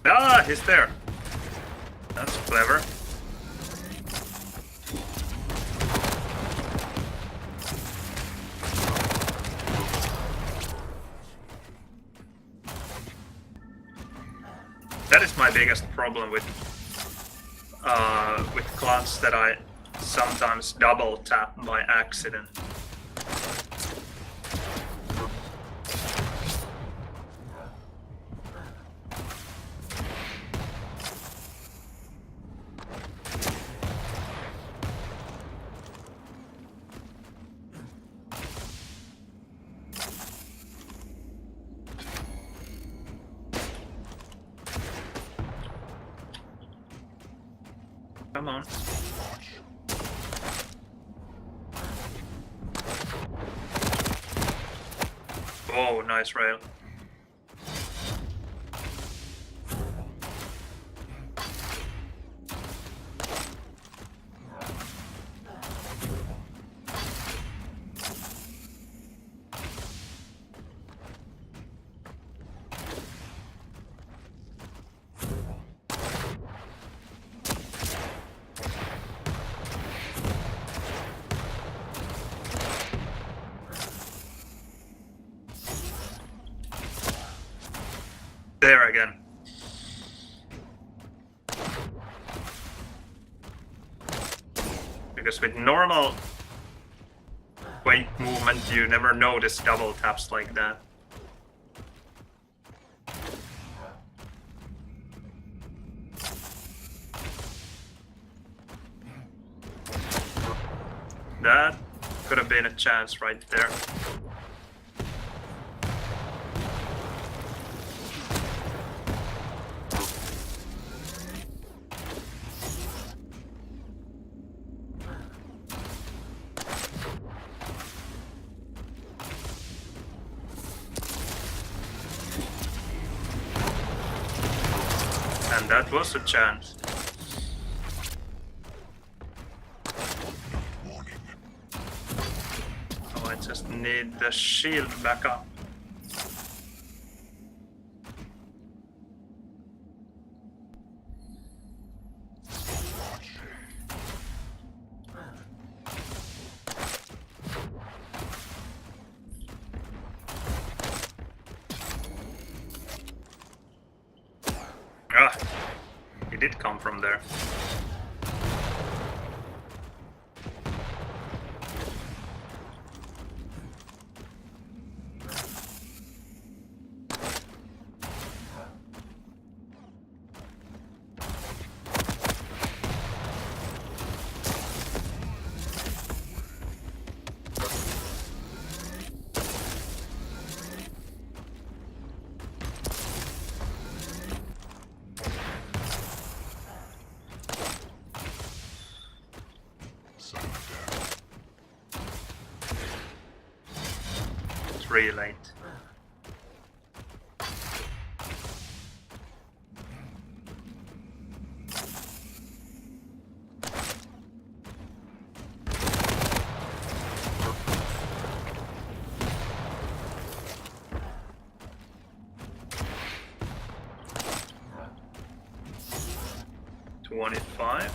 Ah, he's there. That's clever. That is my biggest problem with clans, that I sometimes double tap by accident. Come on. Oh, nice rail. There again. Because with normal Quake movement, you never notice double taps like that. That could have been a chance right there. And that was a chance. Oh, I just need the shield back up. Ah, he did come from there. It's really late. $25.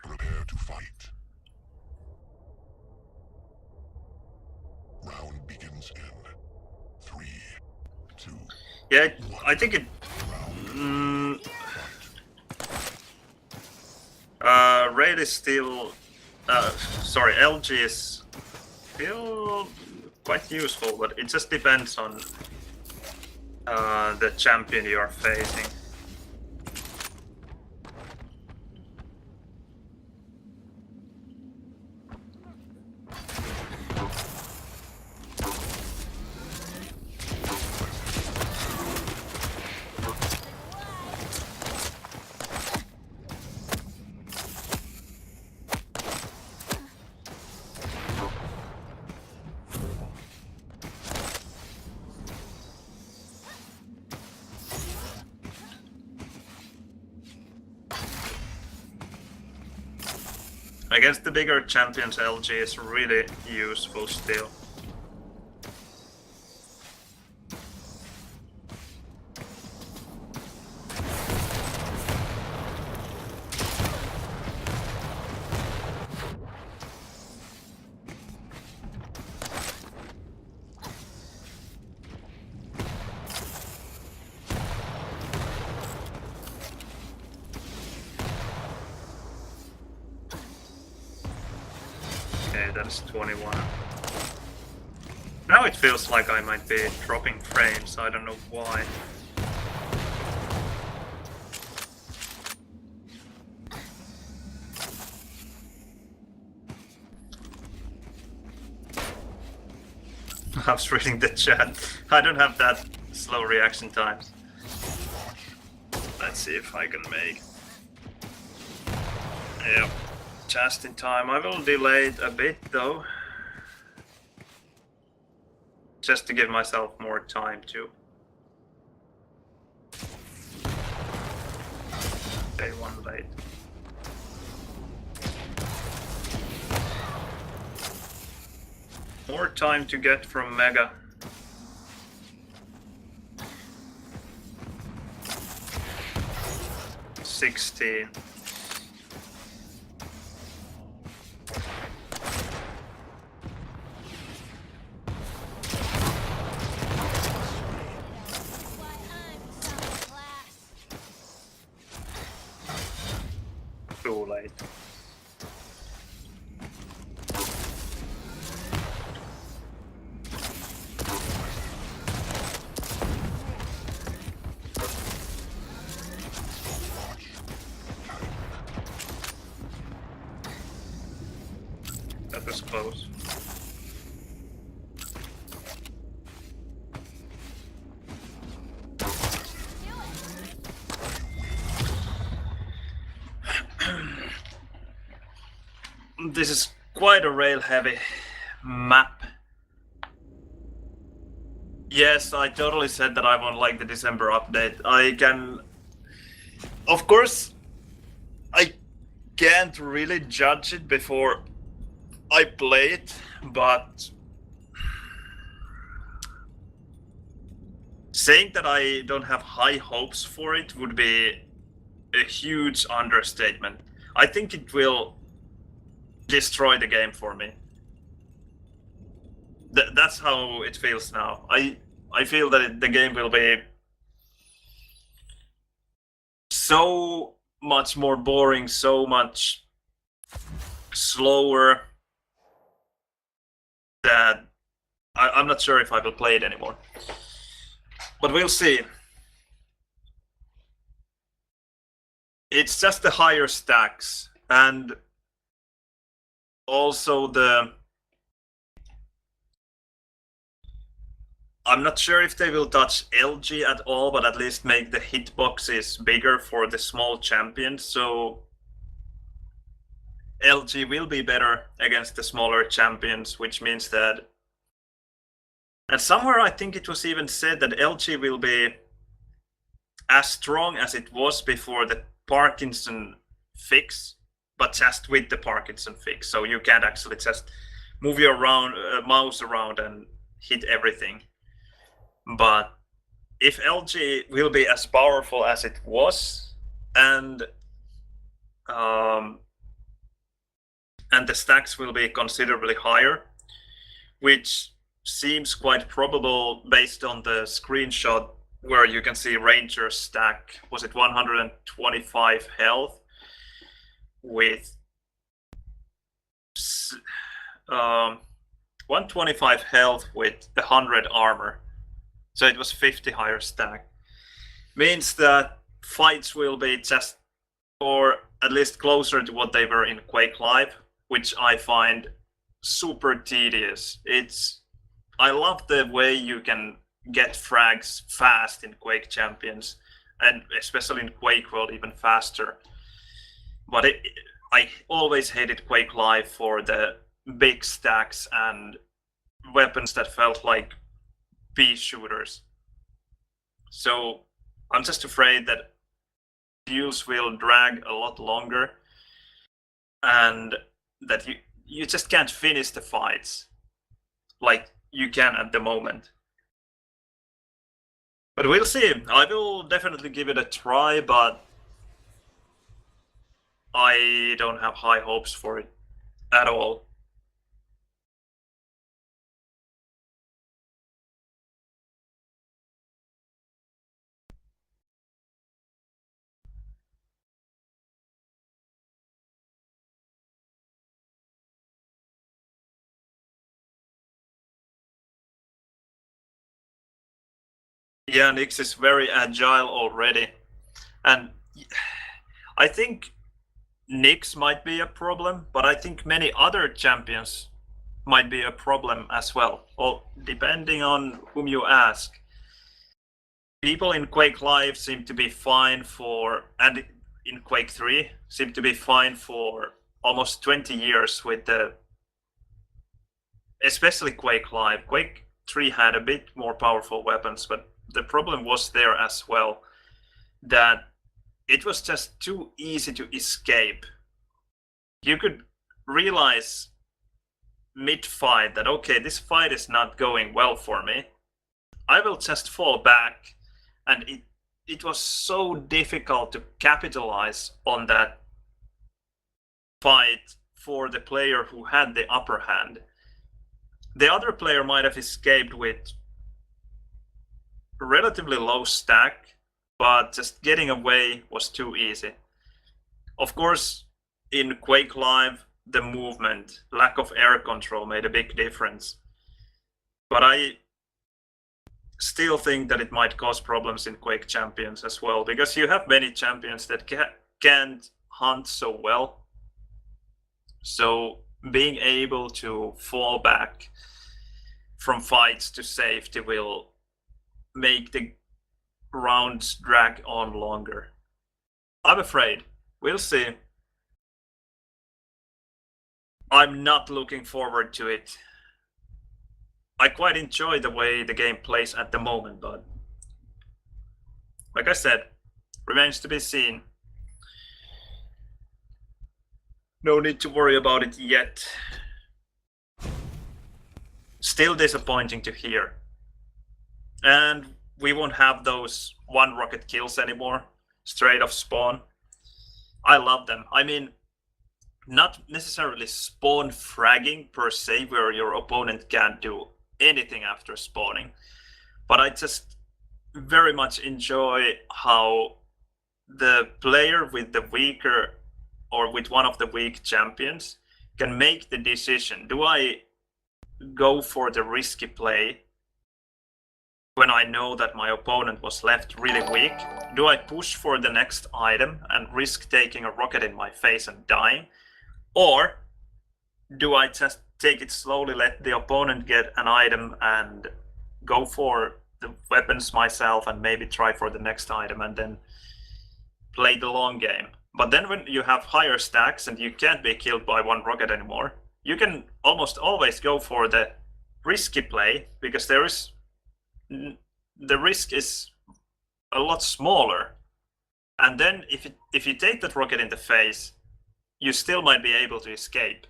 Prepare to fight. Round begins in 3, 2. Yeah, I think it. Raid is still. Sorry, LG is still quite useful, but it just depends on the champion you are facing. Against the bigger champions, LG is really useful still. Okay, that's 21. Now it feels like I might be dropping frames, I don't know why. I was reading the chat. I don't have that slow reaction times. Let's see if I can make. Yep, just in time. I will delay it a bit though. Just to give myself more time to. Day one late. More time to get from Mega. $16. Why, I'm some class. Too late. That was close. This is quite a rail heavy map. Yes, I totally said that I won't like the December update. I can... Of course, I can't really judge it before I play it, but... saying that I don't have high hopes for it would be a huge understatement. I think it will destroy the game for me. That's how it feels now. I feel that the game will be so much more boring, so much slower that I'm not sure if I will play it anymore. But we'll see. It's just the higher stacks and also the... I'm not sure if they will touch LG at all, but at least make the hitboxes bigger for the small champions, so LG will be better against the smaller champions, which means that... And somewhere I think it was even said that LG will be as strong as it was before the Parkinson fix, but just with the Parkinson fix, so you can't actually just move your mouse around and hit everything. But if LG will be as powerful as it was, and the stacks will be considerably higher, which seems quite probable based on the screenshot where you can see Ranger's stack, was it 125 health with 125 health with 100 armor. So it was 50 higher stack. Means that fights will be just, or at least closer to what they were in Quake Live, which I find super tedious. I love the way you can get frags fast in Quake Champions, and especially in Quake World even faster. But I always hated Quake Live for the big stacks and weapons that felt like pea shooters. So I'm just afraid that duels will drag a lot longer and that you just can't finish the fights like you can at the moment. But we'll see. I will definitely give it a try, but I don't have high hopes for it at all. Yeah, Nyx is very agile already. And I think Nyx might be a problem, but I think many other champions might be a problem as well. Well, depending on whom you ask. People in Quake Live seem to be fine for, and in Quake 3 seem to be fine for almost 20 years with the, especially Quake Live. Quake 3 had a bit more powerful weapons, but the problem was there as well, that it was just too easy to escape. You could realize mid-fight that, okay, this fight is not going well for me. I will just fall back, and it was so difficult to capitalize on that fight for the player who had the upper hand. The other player might have escaped with a relatively low stack, but just getting away was too easy. Of course, in Quake Live, the movement, lack of air control made a big difference. But I still think that it might cause problems in Quake Champions as well, because you have many champions that can't hunt so well. So being able to fall back from fights to safety will make the rounds drag on longer. I'm afraid. We'll see. I'm not looking forward to it. I quite enjoy the way the game plays at the moment, but like I said, remains to be seen. No need to worry about it yet. Still disappointing to hear. And we won't have those one rocket kills anymore, straight off spawn. I love them. I mean, not necessarily spawn fragging per se, where your opponent can't do anything after spawning, but I just very much enjoy how the player with the weaker, or with one of the weak champions, can make the decision. Do I go for the risky play when I know that my opponent was left really weak? Do I push for the next item and risk taking a rocket in my face and dying? Or do I just take it slowly, let the opponent get an item and go for the weapons myself and maybe try for the next item and then play the long game? But then when you have higher stacks and you can't be killed by one rocket anymore, you can almost always go for the risky play, because the risk is a lot smaller. And then if you take that rocket in the face, you still might be able to escape.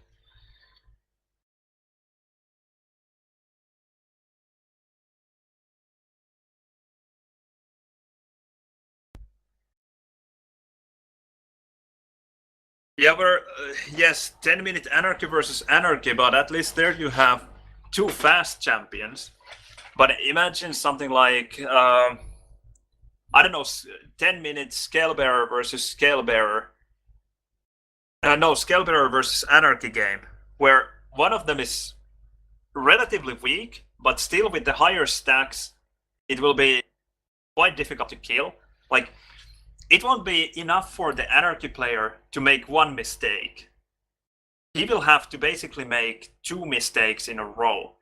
Yeah, yes, 10-minute anarchy versus anarchy, but at least there you have two fast champions. But imagine something like, I don't know, 10-minute Scalebearer versus Scalebearer. No, Scalebearer versus Anarchy game, where one of them is relatively weak, but still with the higher stacks, it will be quite difficult to kill. Like, it won't be enough for the Anarchy player to make one mistake. He will have to basically make two mistakes in a row.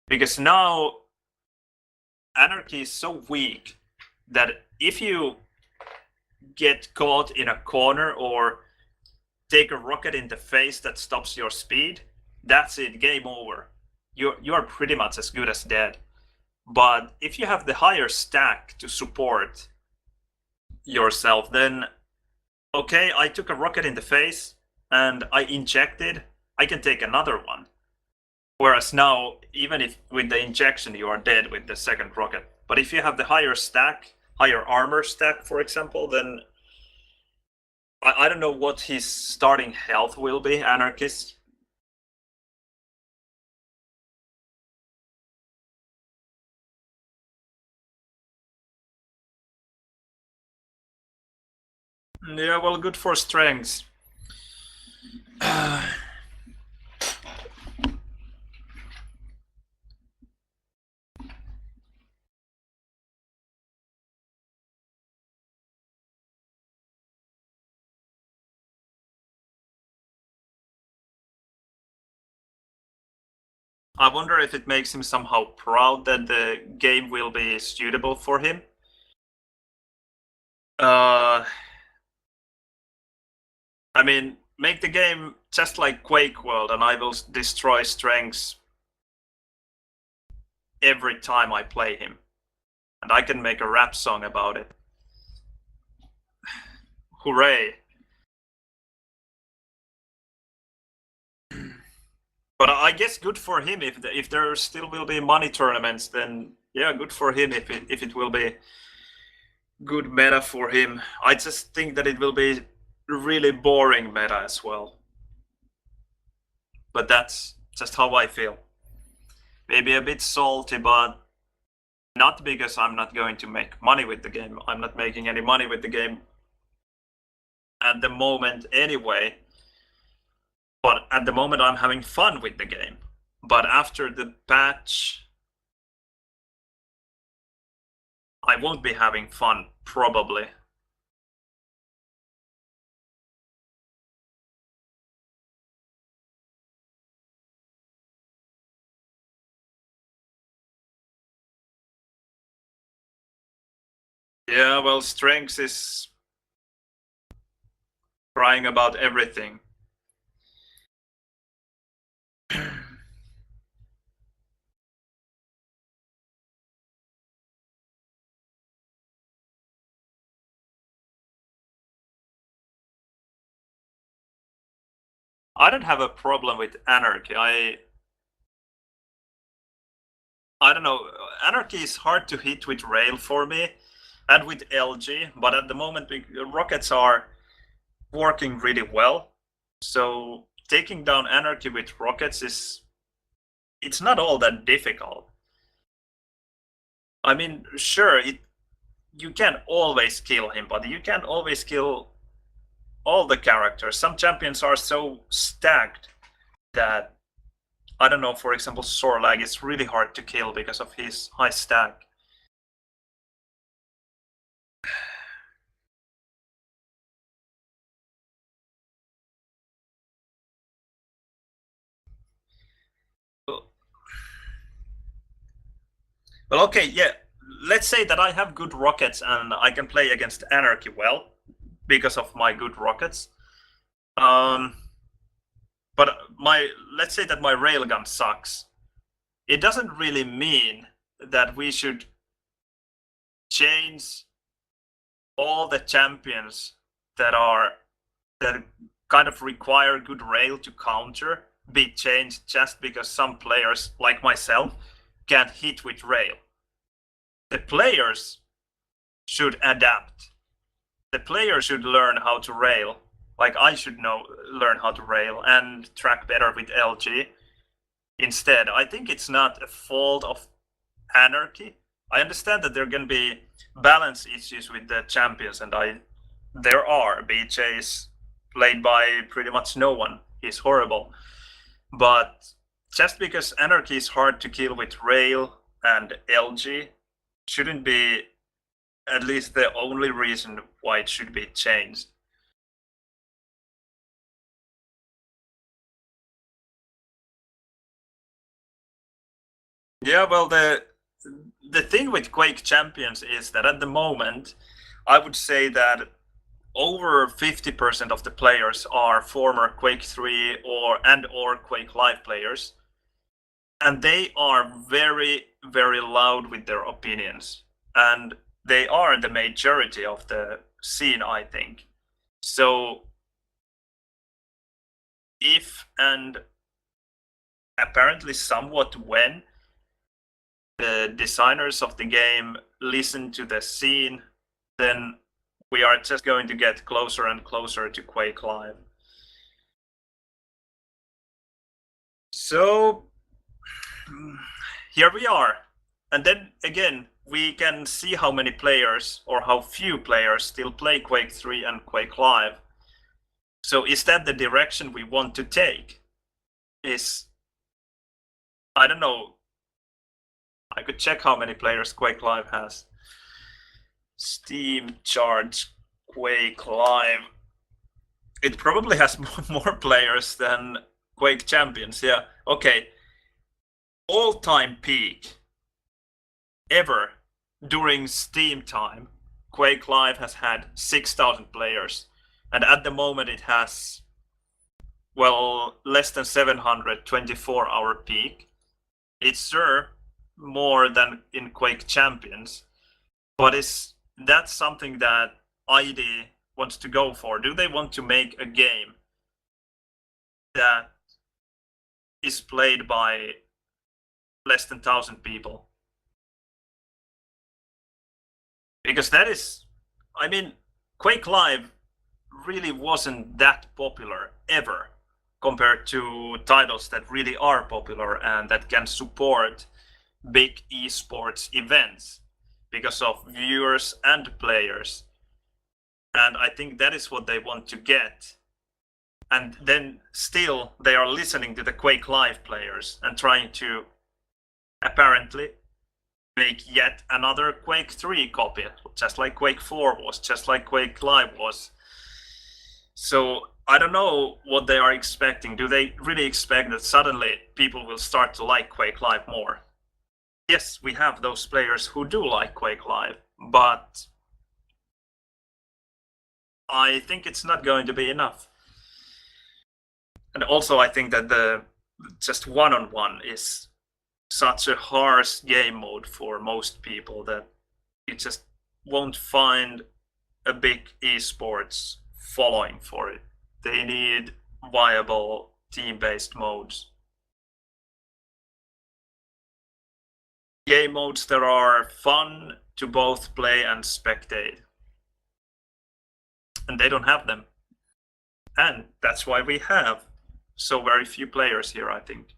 Because now Anarchy is so weak that if you get caught in a corner or take a rocket in the face that stops your speed, that's it, game over. You are pretty much as good as dead. But if you have the higher stack to support yourself, then okay, I took a rocket in the face and I injected, I can take another one. Whereas now, even if with the injection you are dead with the second rocket. But if you have the higher stack, higher armor stack, for example, then I don't know what his starting health will be, Anarchist. Yeah, well, good for strengths. I wonder if it makes him somehow proud that the game will be suitable for him. I mean, make the game just like Quake World, and I will destroy strengths every time I play him. And I can make a rap song about it. Hooray! But I guess good for him if there still will be money tournaments. Then yeah, good for him if it will be good meta for him. I just think that it will be really boring meta as well. But that's just how I feel. Maybe a bit salty, but not because I'm not going to make money with the game. I'm not making any money with the game at the moment anyway. But at the moment I'm having fun with the game. But after the patch, I won't be having fun, probably. Yeah, well, strengths is crying about everything. I don't have a problem with Anarchy. I don't know. Anarchy is hard to hit with Rail for me and with LG, but at the moment rockets are working really well. So taking down Anarchy with rockets it's not all that difficult. I mean, sure, you can always kill him, but you can't always kill all the characters. Some champions are so stacked that, I don't know, for example, Sorlag is really hard to kill because of his high stack. Well, okay, yeah. Let's say that I have good rockets and I can play against Anarchy well because of my good rockets. But let's say that my railgun sucks. It doesn't really mean that we should change all the champions that kind of require good rail to counter be changed just because some players like myself can't hit with rail. The players should adapt. The players should learn how to rail. Like I should learn how to rail and track better with LG. Instead, I think it's not a fault of Anarchy. I understand that there can be balance issues with the champions, and there are. BJ is played by pretty much no one. He's horrible. But just because Anarchy is hard to kill with Rail and LG shouldn't be at least the only reason why it should be changed. Yeah, well, the thing with Quake Champions is that at the moment, I would say that over 50% of the players are former Quake 3 or Quake Live players, and they are very, very loud with their opinions, and they are the majority of the scene, I think. So if and apparently somewhat when the designers of the game listen to the scene, then we are just going to get closer and closer to Quake Live. So here we are. And then again, we can see how many players or how few players still play Quake 3 and Quake Live. So is that the direction we want to take? I don't know. I could check how many players Quake Live has. Steam charts Quake Live. It probably has more players than Quake Champions. Yeah. Okay. all-time peak ever during Steam time, Quake Live has had 6,000 players, and at the moment it has, well, less than 700 24-hour peak. It's sure more than in Quake Champions, but is that something that ID wants to go for? Do they want to make a game that is played by less than 1,000 people? Because that is, I mean, Quake Live really wasn't that popular ever compared to titles that really are popular and that can support big esports events because of viewers and players. And I think that is what they want to get. And then still they are listening to the Quake Live players and trying to apparently make yet another Quake 3 copy, just like Quake 4 was, just like Quake Live was. So I don't know what they are expecting. Do they really expect that suddenly people will start to like Quake Live more? Yes, we have those players who do like Quake Live, but I think it's not going to be enough. And also I think that the just one-on-one is such a harsh game mode for most people that you just won't find a big esports following for it. They need viable team-based modes. Game modes that are fun to both play and spectate. And they don't have them. And that's why we have so very few players here, I think.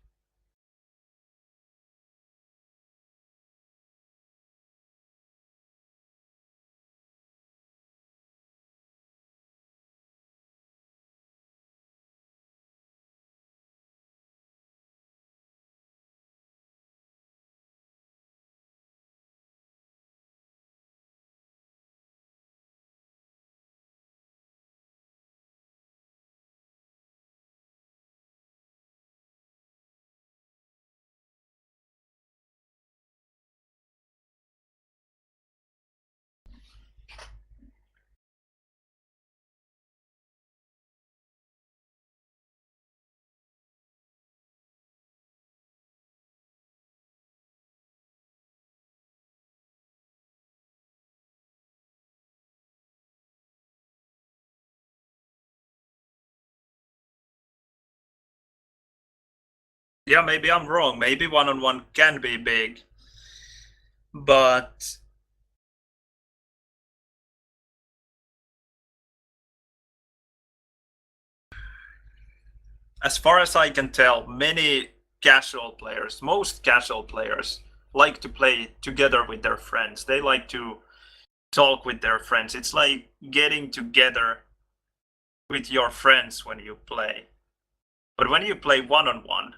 Yeah, maybe I'm wrong. Maybe one-on-one can be big. But as far as I can tell, many casual players, most casual players, like to play together with their friends. They like to talk with their friends. It's like getting together with your friends when you play. But when you play one-on-one,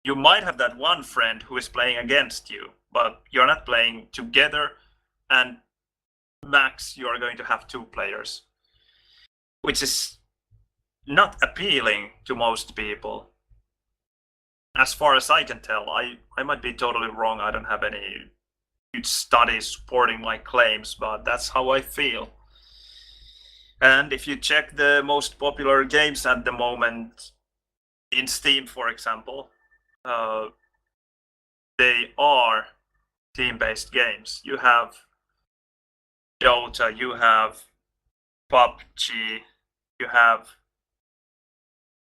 you might have that one friend who is playing against you, but you're not playing together, and max you're going to have two players, which is not appealing to most people. As far as I can tell, I might be totally wrong. I don't have any huge studies supporting my claims, but that's how I feel. And if you check the most popular games at the moment in Steam, for example, they are team-based games. You have Dota, you have PUBG, you have,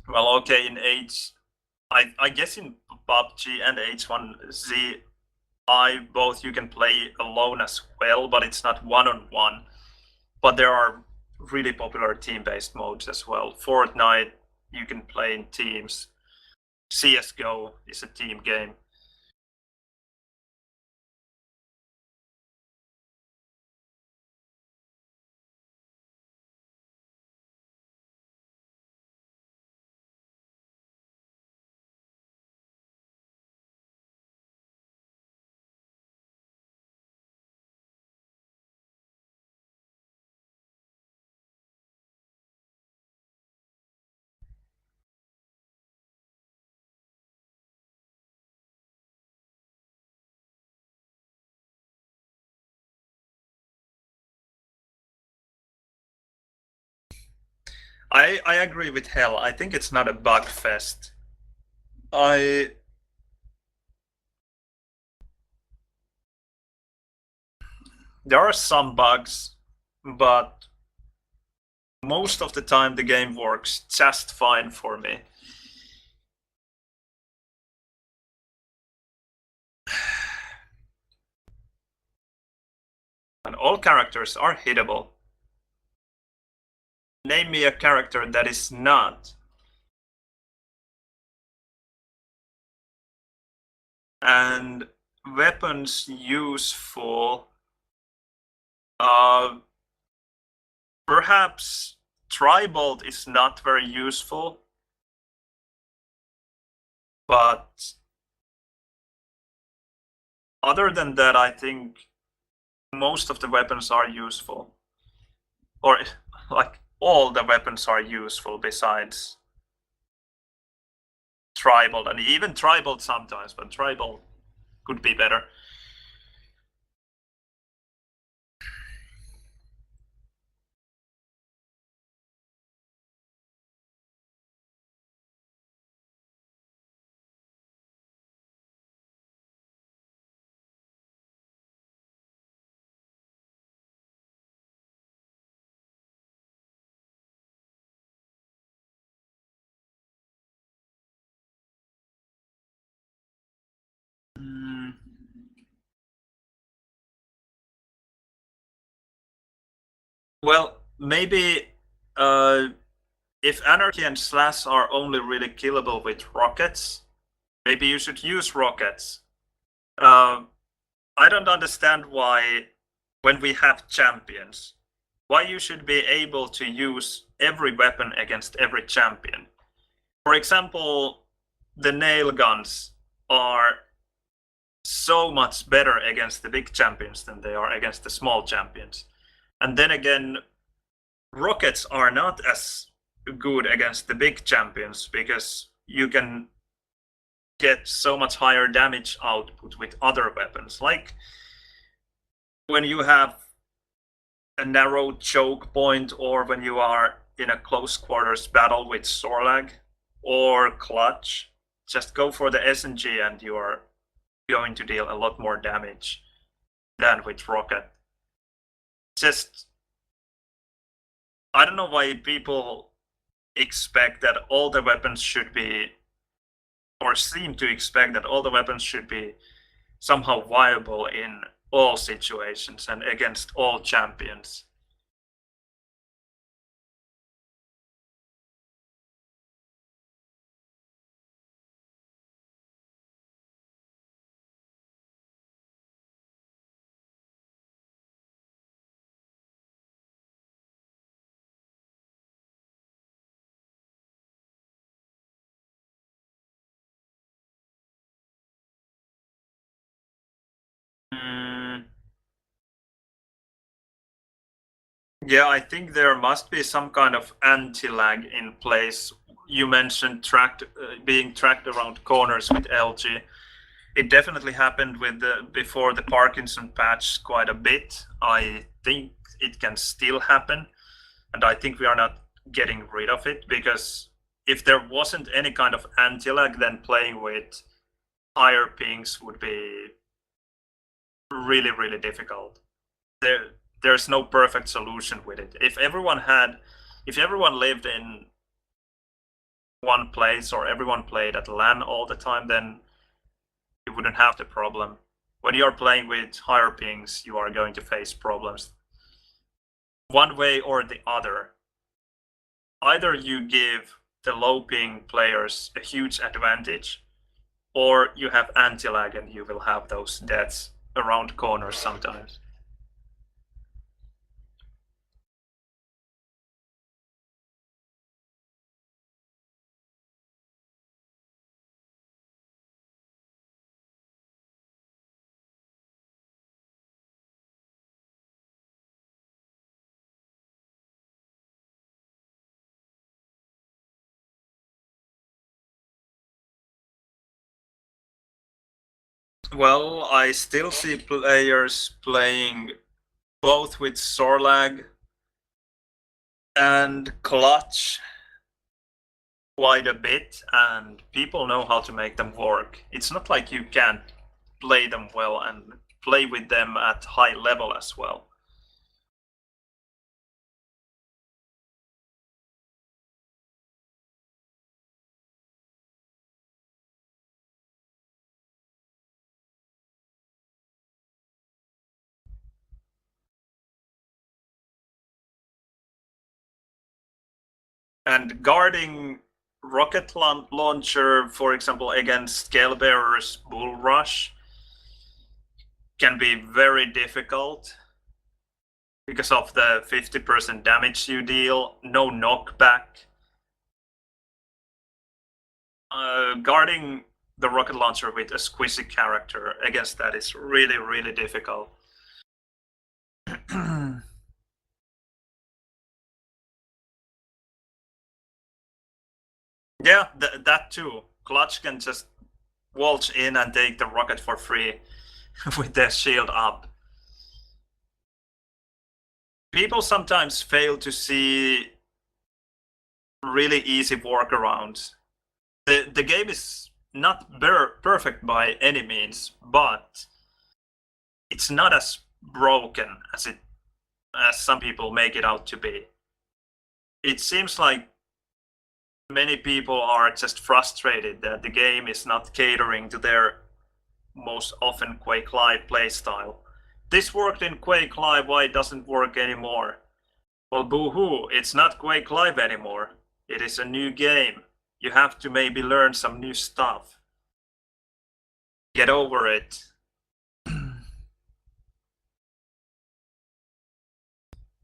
well, okay, in I guess in PUBG and H1Z1 both you can play alone as well, but it's not one-on-one. But there are really popular team-based modes as well. Fortnite, you can play in teams. CSGO is a team game. I agree with Hell. I think it's not a bug fest. I There are some bugs, but most of the time the game works just fine for me. And all characters are hittable. Name me a character that is not. And weapons useful. Perhaps Tribolt is not very useful, but other than that, I think most of the weapons are useful. Or, like, all the weapons are useful besides Tribolt, and even Tribolt sometimes, but Tribolt could be better. Mm. Well, maybe if Anarchy and Slash are only really killable with rockets, maybe you should use rockets. Uh, I don't understand why, when we have champions, why you should be able to use every weapon against every champion. For example, the nail guns are so much better against the big champions than they are against the small champions. And then again, rockets are not as good against the big champions because you can get so much higher damage output with other weapons. Like when you have a narrow choke point, or when you are in a close quarters battle with Sorlag or Clutch, just go for the SNG and you are going to deal a lot more damage than with Rocket. Just, I don't know why people expect that all the weapons should be, or seem to expect that all the weapons should be somehow viable in all situations and against all champions. Mm, yeah, I think there must be some kind of anti-lag in place. You mentioned being tracked around corners with LG. It definitely happened with before the Parkinson patch quite a bit. I think it can still happen, and I think we are not getting rid of it, because if there wasn't any kind of anti-lag, then playing with higher pings would be really, really difficult. There's no perfect solution with it. If everyone lived in one place, or everyone played at LAN all the time, then you wouldn't have the problem. When you're playing with higher pings, you are going to face problems one way or the other. Either you give the low ping players a huge advantage, or you have anti-lag and you will have those deaths around corners sometimes. Well, I still see players playing both with Sorlag and clutch quite a bit, and people know how to make them work. It's not like you can't play them well and play with them at high level as well. And guarding rocket launcher, for example, against Scalebearer's Bull Rush can be very difficult because of the 50% damage you deal, no knockback. Guarding the rocket launcher with a squishy character against that is really, really difficult. Yeah, that too. Clutch can just waltz in and take the rocket for free with their shield up. People sometimes fail to see really easy workarounds. The game is not perfect by any means, but it's not as broken as some people make it out to be. It seems like many people are just frustrated that the game is not catering to their most often Quake Live playstyle. This worked in Quake Live, why it doesn't work anymore? Well, boo-hoo, it's not Quake Live anymore. It is a new game. You have to maybe learn some new stuff. Get over it.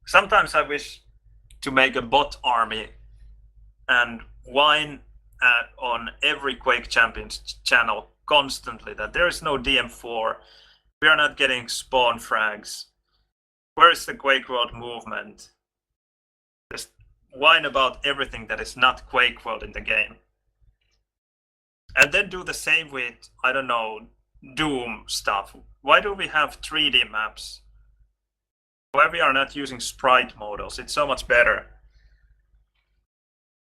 Sometimes I wish to make a bot army and whine on every Quake Champions channel constantly that there is no DM4, we are not getting spawn frags. Where is the Quake World movement? Just whine about everything that is not Quake World in the game. And then do the same with, I don't know, Doom stuff. Why do we have 3D maps? Why we are not using sprite models? It's so much better.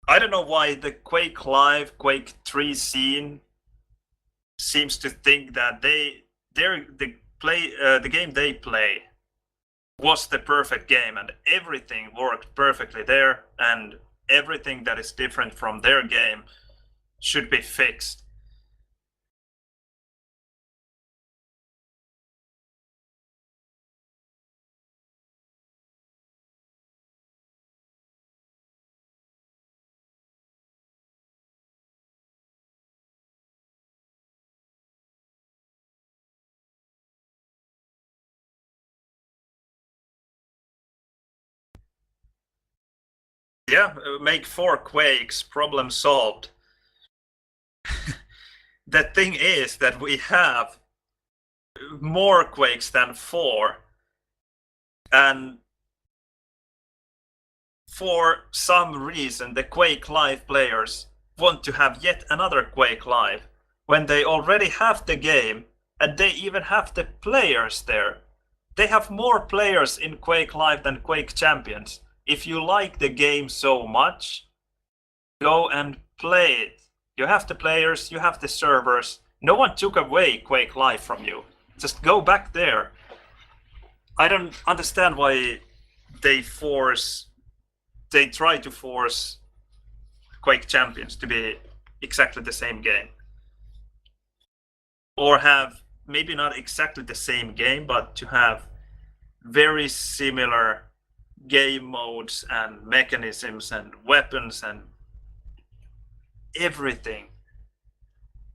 I don't know why the Quake Live, Quake 3 scene seems to think that the game they play was the perfect game and everything worked perfectly there, and everything that is different from their game should be fixed. Yeah, make 4 Quakes, problem solved. The thing is that we have more Quakes than 4, and for some reason the Quake Live players want to have yet another Quake Live when they already have the game and they even have the players there. They have more players in Quake Live than Quake Champions. If you like the game so much, go and play it. You have the players, you have the servers. No one took away Quake Live from you. Just go back there. I don't understand why they try to force Quake Champions to be exactly the same game. Or have maybe not exactly the same game, but to have very similar game modes and mechanisms and weapons and everything.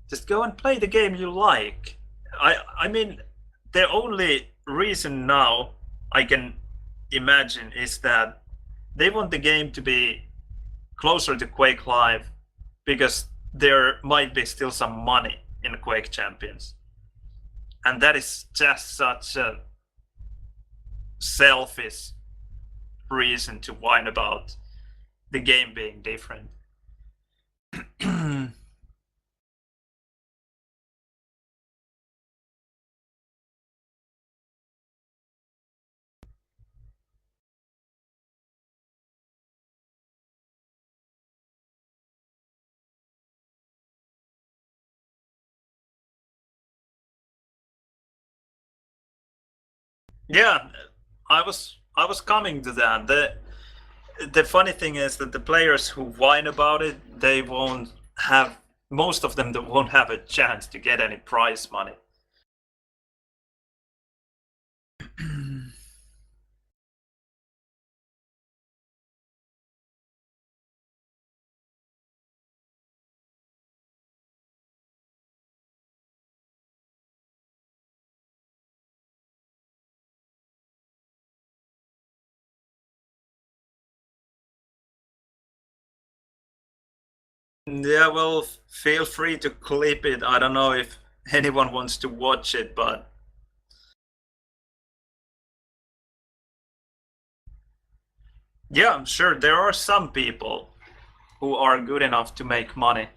Just go and play the game you like. I mean, the only reason now I can imagine is that they want the game to be closer to Quake Live because there might be still some money in Quake Champions. And that is just such a selfish reason to whine about the game being different. Yeah, I was coming to that. The funny thing is that the players who whine about it, they won't have most of them. They won't have a chance to get any prize money. Yeah, well, feel free to clip it. I don't know if anyone wants to watch it, but yeah, I'm sure there are some people who are good enough to make money.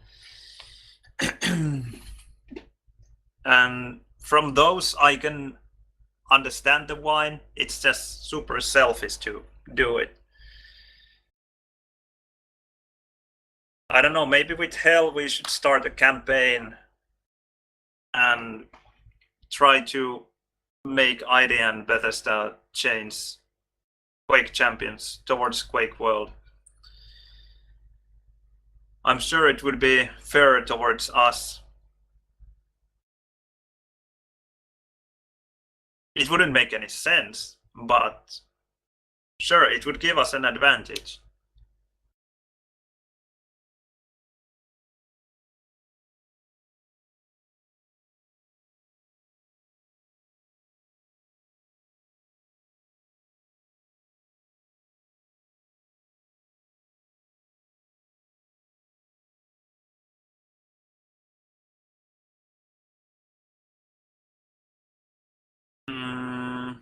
And from those, I can understand the wine. It's just super selfish to do it. I don't know, maybe with Hell we should start a campaign and try to make ID and Bethesda change Quake champions towards Quake World. I'm sure it would be fair towards us. It wouldn't make any sense, but sure, it would give us an advantage. Hmm.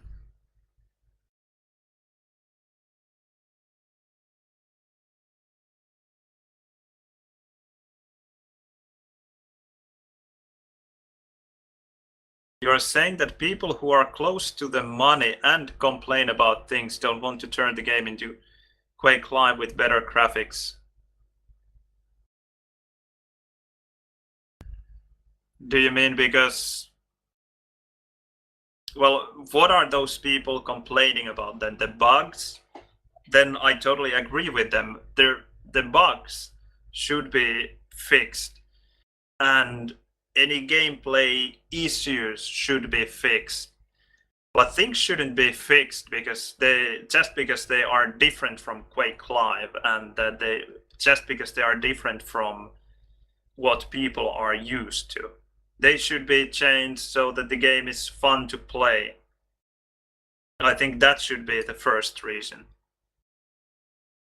You're saying that people who are close to the money and complain about things don't want to turn the game into Quake Live with better graphics. Do you mean because, well, what are those people complaining about then? The bugs? Then I totally agree with them. The bugs should be fixed, and any gameplay issues should be fixed. But things shouldn't be fixed because they are different from Quake Live, and that they just because they are different from what people are used to. They should be changed so that the game is fun to play. I think that should be the first reason.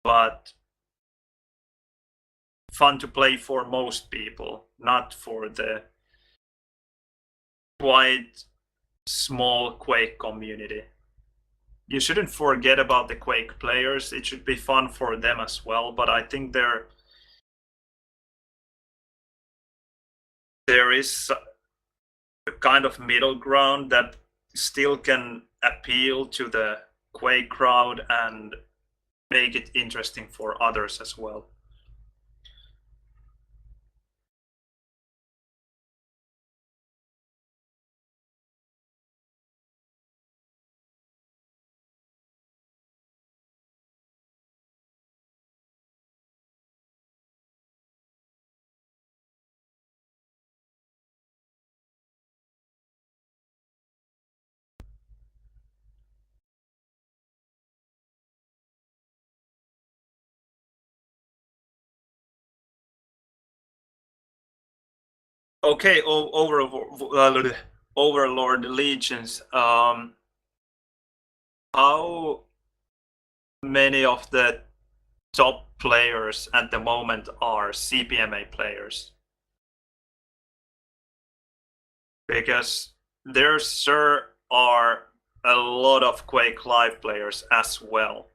But fun to play for most people, not for the quite small Quake community. You shouldn't forget about the Quake players. It should be fun for them as well, but I think there is a kind of middle ground that still can appeal to the Quake crowd and make it interesting for others as well. Okay, Overlord Legions. How many of the top players at the moment are CPMA players? Because there sure are a lot of Quake Live players as well.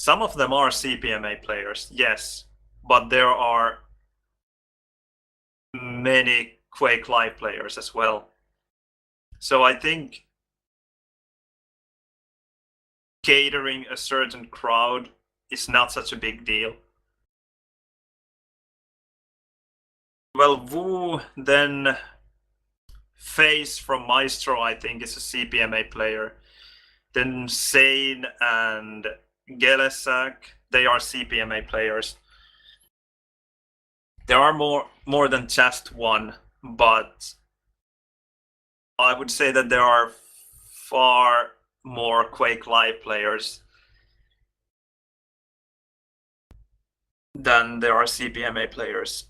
Some of them are CPMA players, yes, but there are many Quake Live players as well. So I think catering a certain crowd is not such a big deal. Well, Wu then Face from Maestro, I think, is a CPMA player. Then Sane and Gelesak, they are CPMA players. There are more than just one, but I would say that there are far more Quake Live players than there are CPMA players.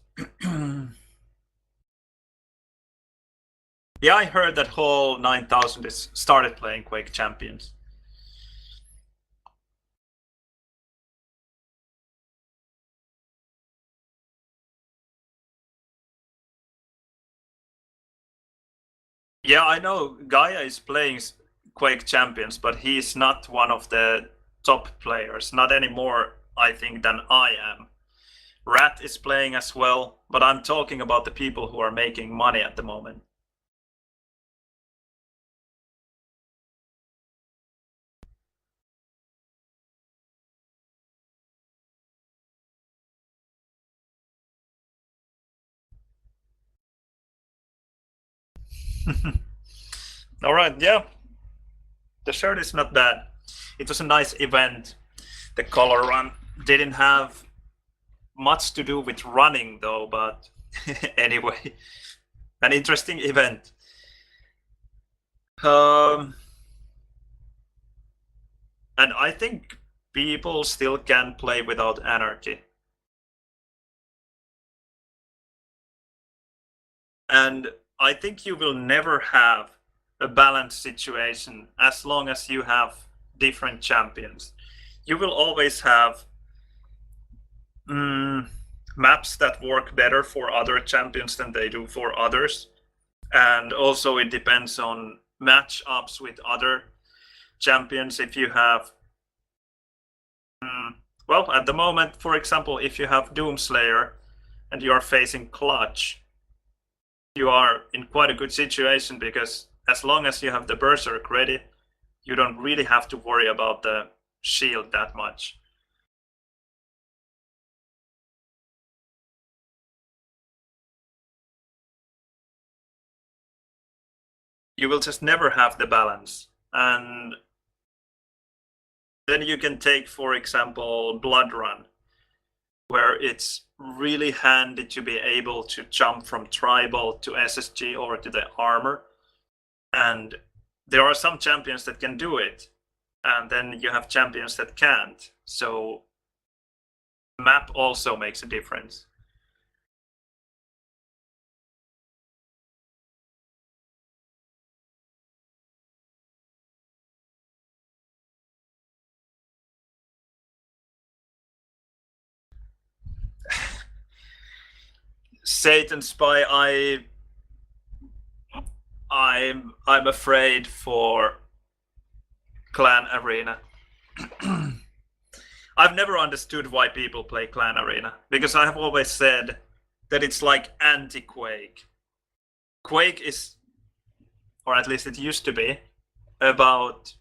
Yeah, I heard that whole 9000 is started playing Quake Champions. Yeah, I know Gaia is playing Quake Champions, but he's not one of the top players. Not anymore, I think, than I am. Rat is playing as well, but I'm talking about the people who are making money at the moment. All right, yeah. The shirt is not bad. It was a nice event. The color run didn't have much to do with running though, but anyway, an interesting event. And I think people still can play without anarchy. And I think you will never have a balanced situation as long as you have different champions. You will always have maps that work better for other champions than they do for others. And also it depends on matchups with other champions. If you have well, at the moment, for example, if you have Doomslayer and you are facing Clutch, you are in quite a good situation, because as long as you have the Berserk ready, you don't really have to worry about the shield that much. You will just never have the balance. And then you can take, for example, Blood Run, where it's really handy to be able to jump from tribal to SSG or to the armor. And there are some champions that can do it, and then you have champions that can't. So map also makes a difference. Satan Spy, I'm afraid for Clan Arena. I've never understood why people play Clan Arena, because I have always said that it's like anti-Quake. Quake is, or at least it used to be, about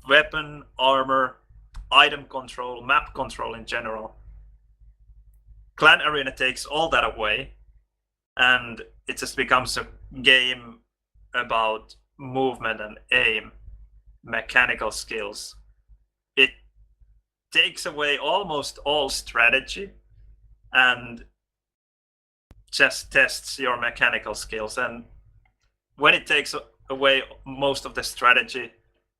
weapon, armor, item control, map control in general. Clan Arena takes all that away, and it just becomes a game about movement and aim, mechanical skills. It takes away almost all strategy and just tests your mechanical skills. And when it takes away most of the strategy,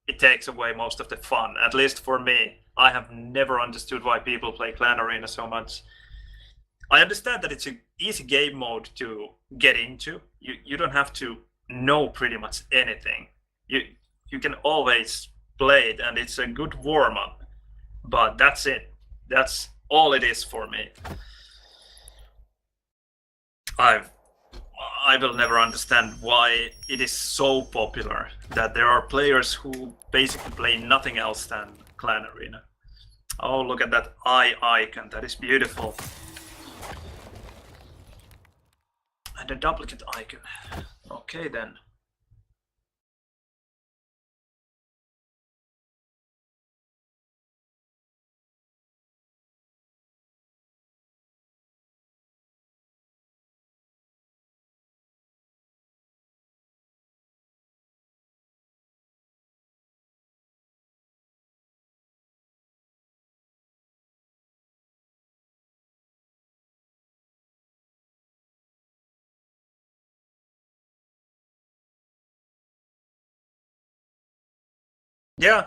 it takes away most of the fun. At least for me, I have never understood why people play Clan Arena so much. I understand that it's an easy game mode to get into. You don't have to know pretty much anything. You can always play it, and it's a good warm up. But that's it. That's all it is for me. I will never understand why it is so popular that there are players who basically play nothing else than Clan Arena. Oh, look at that eye icon. That is beautiful. And a duplicate icon. Okay then. Yeah,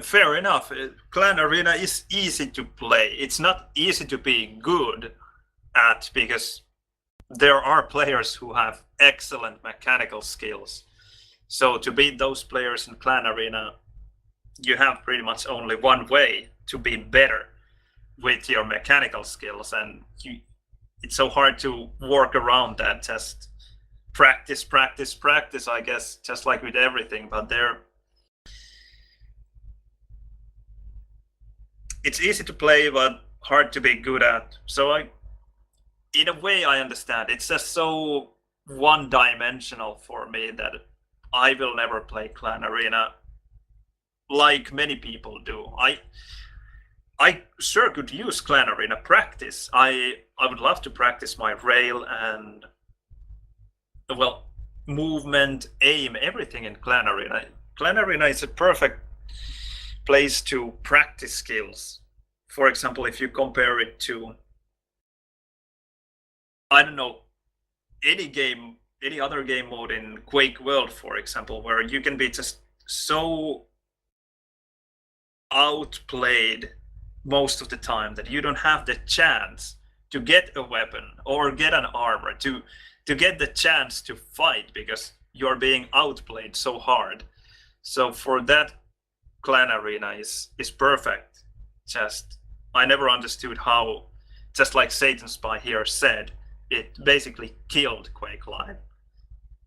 fair enough. Clan Arena is easy to play. It's not easy to be good at because there are players who have excellent mechanical skills. So to beat those players in Clan Arena, you have pretty much only one way to be better with your mechanical skills, and it's so hard to work around that. Just practice, practice, practice, I guess, just like with everything. But it's easy to play, but hard to be good at. So in a way, I understand. It's just so one-dimensional for me that I will never play Clan Arena like many people do. I sure could use Clan Arena practice. I would love to practice my rail and, well, movement, aim, everything in Clan Arena. Clan Arena is a perfect place to practice skills. For example, if you compare it to, I don't know, any other game mode in Quake World, for example, where you can be just so outplayed most of the time that you don't have the chance to get a weapon or get an armor to get the chance to fight because you're being outplayed so hard. So for that, Clan Arena is perfect. Just I never understood how, just like Satan Spy here said, it basically killed Quake Live.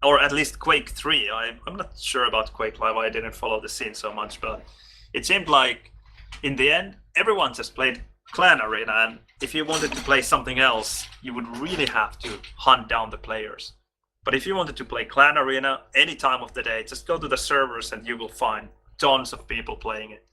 Or at least Quake 3. I'm not sure about Quake Live, I didn't follow the scene so much, but it seemed like in the end, everyone just played Clan Arena, and if you wanted to play something else, you would really have to hunt down the players. But if you wanted to play Clan Arena any time of the day, just go to the servers and you will find tons of people playing it.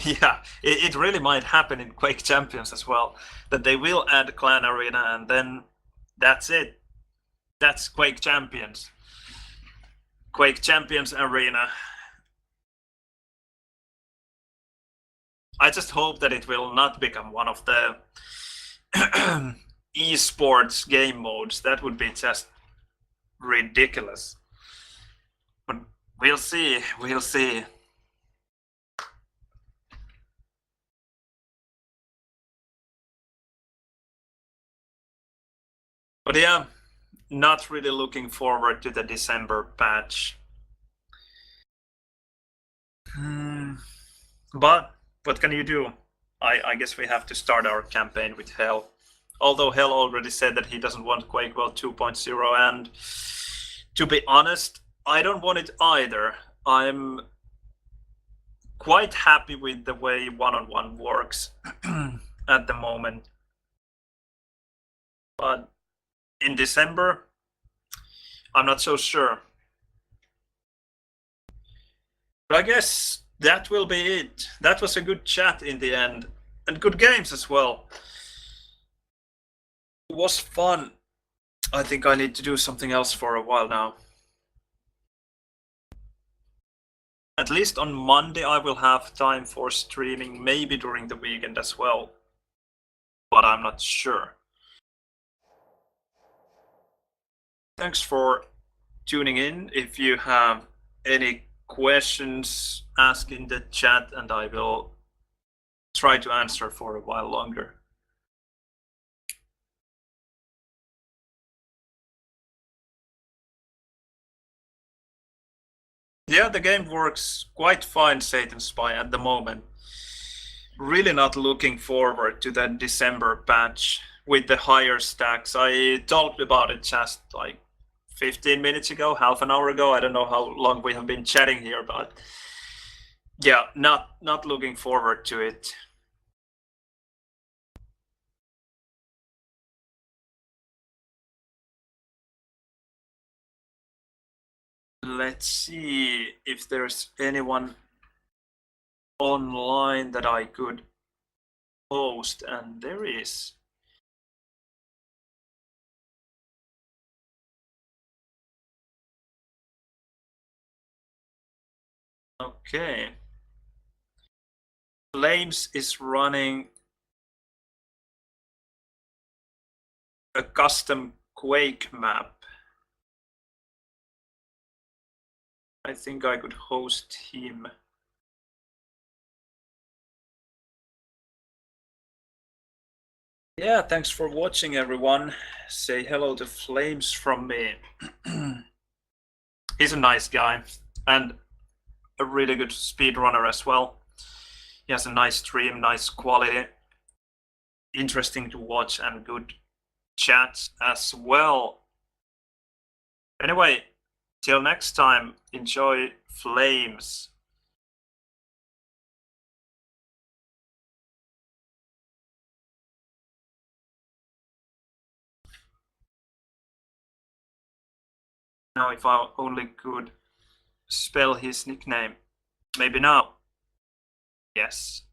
Yeah, it really might happen in Quake Champions as well, that they will add Clan Arena and then that's it. That's Quake Champions. Quake Champions Arena. I just hope that it will not become one of the esports game modes. That would be just ridiculous. But we'll see. We'll see. But yeah, not really looking forward to the December patch. But what can you do? I guess we have to start our campaign with Hell. Although Hell already said that he doesn't want Quake World 2.0, and to be honest, I don't want it either. I'm quite happy with the way one-on-one works at the moment. But in December, I'm not so sure. But I guess that will be it. That was a good chat in the end, and good games as well. It was fun. I think I need to do something else for a while now. At least on Monday I will have time for streaming, maybe during the weekend as well. But I'm not sure. Thanks for tuning in. If you have any questions, ask in the chat and I will try to answer for a while longer. Yeah, the game works quite fine, Satan Spy, at the moment. Really not looking forward to that December patch with the higher stacks. I talked about it just like 15 minutes ago, half an hour ago. I don't know how long we have been chatting here, but yeah, not looking forward to it. Let's see if there's anyone online that I could post, and there is. Okay. Flames is running a custom Quake map. I think I could host him. Yeah, thanks for watching, everyone. Say hello to Flames from me. He's a nice guy and a really good speedrunner as well. He has a nice stream, nice quality, interesting to watch, and good chats as well. Anyway, till next time, enjoy Flames. Now, if I only could spell his nickname. Maybe now. Yes.